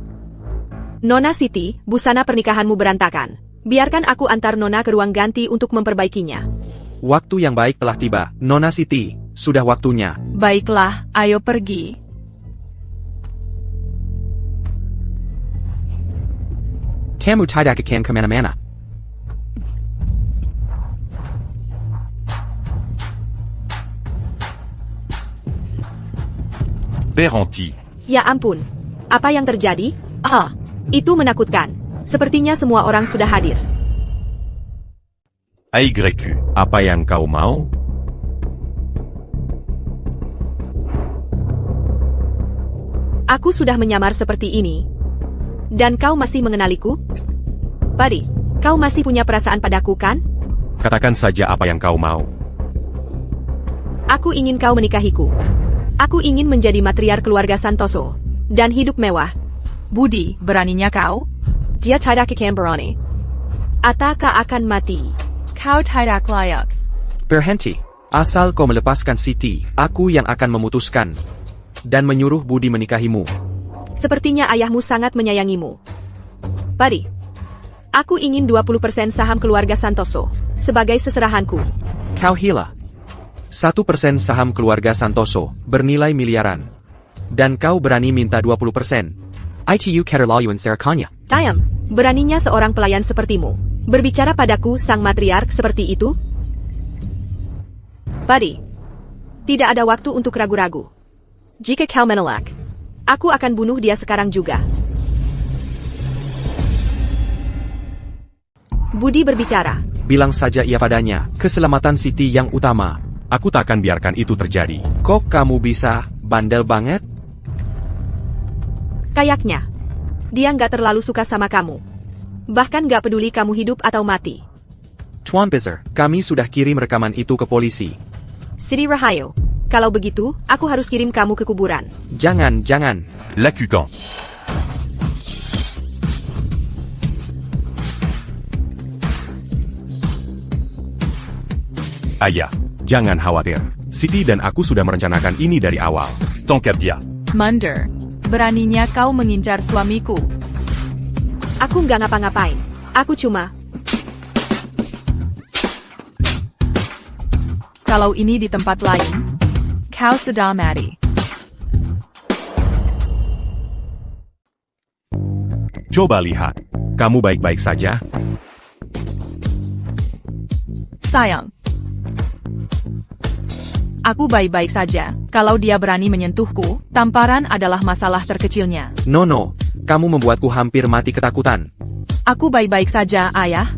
Nona Siti, busana pernikahanmu berantakan. Biarkan aku antar Nona ke ruang ganti untuk memperbaikinya. Waktu yang baik telah tiba. Nona Siti, sudah waktunya. Baiklah, ayo pergi. Kamu tidak akan kemana-mana. Berhanti. Ya ampun. Apa yang terjadi? Itu menakutkan. Sepertinya semua orang sudah hadir. AYQ. Apa yang kau mau? Aku sudah menyamar seperti ini. Dan kau masih mengenaliku? Pari, kau masih punya perasaan padaku kan? Katakan saja apa yang kau mau. Aku ingin kau menikahiku. Aku ingin menjadi matriar keluarga Santoso. Dan hidup mewah. Budi, beraninya kau? Dia tidak akan berani. Ataka akan mati. Kau tidak layak. Berhenti. Asal kau melepaskan Siti, aku yang akan memutuskan. Dan menyuruh Budi menikahimu. Sepertinya ayahmu sangat menyayangimu. Pari, aku ingin 20% saham keluarga Santoso. Sebagai seserahanku. Kau hila. 1% saham keluarga Santoso, bernilai miliaran. Dan kau berani minta 20%. ITU keterlaluan serakannya. Diam, beraninya seorang pelayan sepertimu. Berbicara padaku sang matriark seperti itu? Pari, tidak ada waktu untuk ragu-ragu. Jika kau menolak, aku akan bunuh dia sekarang juga. Budi berbicara. Bilang saja ia padanya, keselamatan Siti yang utama. Aku takkan biarkan itu terjadi. Kok kamu bisa, bandel banget? Kayaknya, dia nggak terlalu suka sama kamu. Bahkan nggak peduli kamu hidup atau mati. Tuan Besar, kami sudah kirim rekaman itu ke polisi. Sri Rahayu, kalau begitu, aku harus kirim kamu ke kuburan. Jangan. L'Acucan. Ayah, jangan khawatir. Siti dan aku sudah merencanakan ini dari awal. Tankabdia. Munder, beraninya kau mengincar suamiku. Aku nggak ngapa-ngapain. Aku cuma... Kalau ini di tempat lain, kau sudah mati. Coba lihat. Kamu baik-baik saja? Sayang. Aku baik-baik saja. Kalau dia berani menyentuhku, tamparan adalah masalah terkecilnya. No, kamu membuatku hampir mati ketakutan. Aku baik-baik saja, ayah.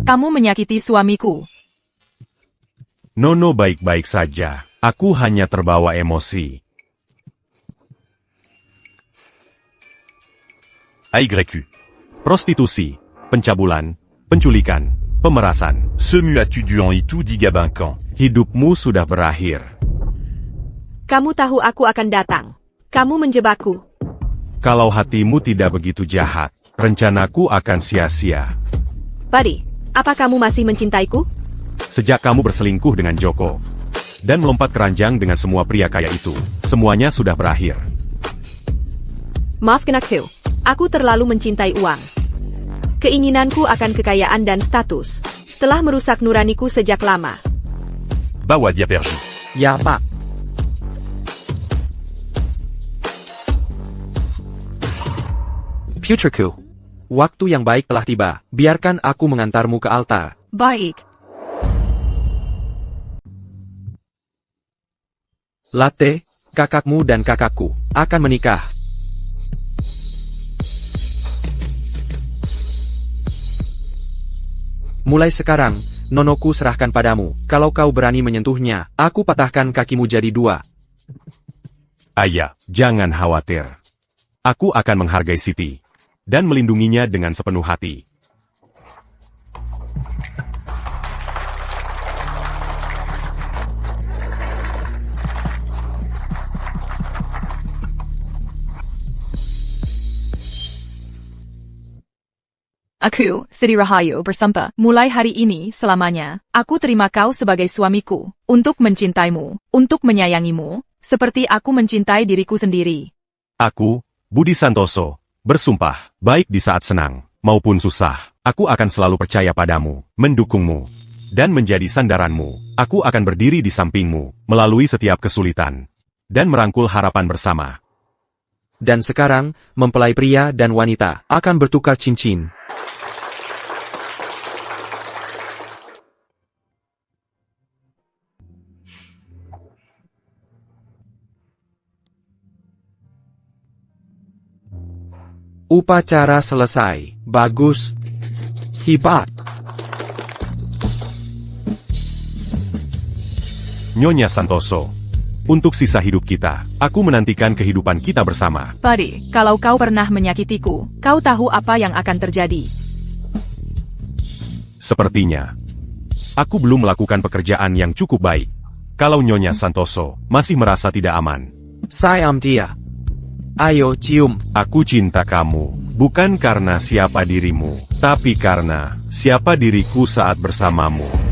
Kamu menyakiti suamiku. Nono baik-baik saja. Aku hanya terbawa emosi. AYQ. Prostitusi, pencabulan, penculikan, pemerasan. Semu as-tu duan itu digabinkan. Hidupmu sudah berakhir. Kamu tahu aku akan datang. Kamu menjebakku. Kalau hatimu tidak begitu jahat, rencanaku akan sia-sia. Pari, apa kamu masih mencintaiku? Sejak kamu berselingkuh dengan Joko dan melompat keranjang dengan semua pria kaya itu, semuanya sudah berakhir. Maafkan aku terlalu mencintai uang. Keinginanku akan kekayaan dan status telah merusak nuraniku sejak lama. Bawa dia pergi. Ya, Pak. Putriku. Waktu yang baik telah tiba. Biarkan aku mengantarmu ke altar. Baik. Latte, kakakmu dan kakakku akan menikah. Mulai sekarang, nonoku serahkan padamu. Kalau kau berani menyentuhnya, aku patahkan kakimu jadi 2. Ayah, jangan khawatir. Aku akan menghargai Siti dan melindunginya dengan sepenuh hati. Aku, Siti Rahayu bersumpah, mulai hari ini selamanya, aku terima kau sebagai suamiku, untuk mencintaimu, untuk menyayangimu, seperti aku mencintai diriku sendiri. Aku, Budi Santoso, bersumpah, baik di saat senang maupun susah, aku akan selalu percaya padamu, mendukungmu, dan menjadi sandaranmu. Aku akan berdiri di sampingmu, melalui setiap kesulitan, dan merangkul harapan bersama. Dan sekarang, mempelai pria dan wanita akan bertukar cincin. Upacara selesai. Bagus. Hebat. Nyonya Santoso, untuk sisa hidup kita, aku menantikan kehidupan kita bersama. Padi, kalau kau pernah menyakitiku, kau tahu apa yang akan terjadi. Sepertinya, aku belum melakukan pekerjaan yang cukup baik. Kalau Nyonya Santoso masih merasa tidak aman. Sayang dia. Ayo cium. Aku cinta kamu, bukan karena siapa dirimu, tapi karena siapa diriku saat bersamamu.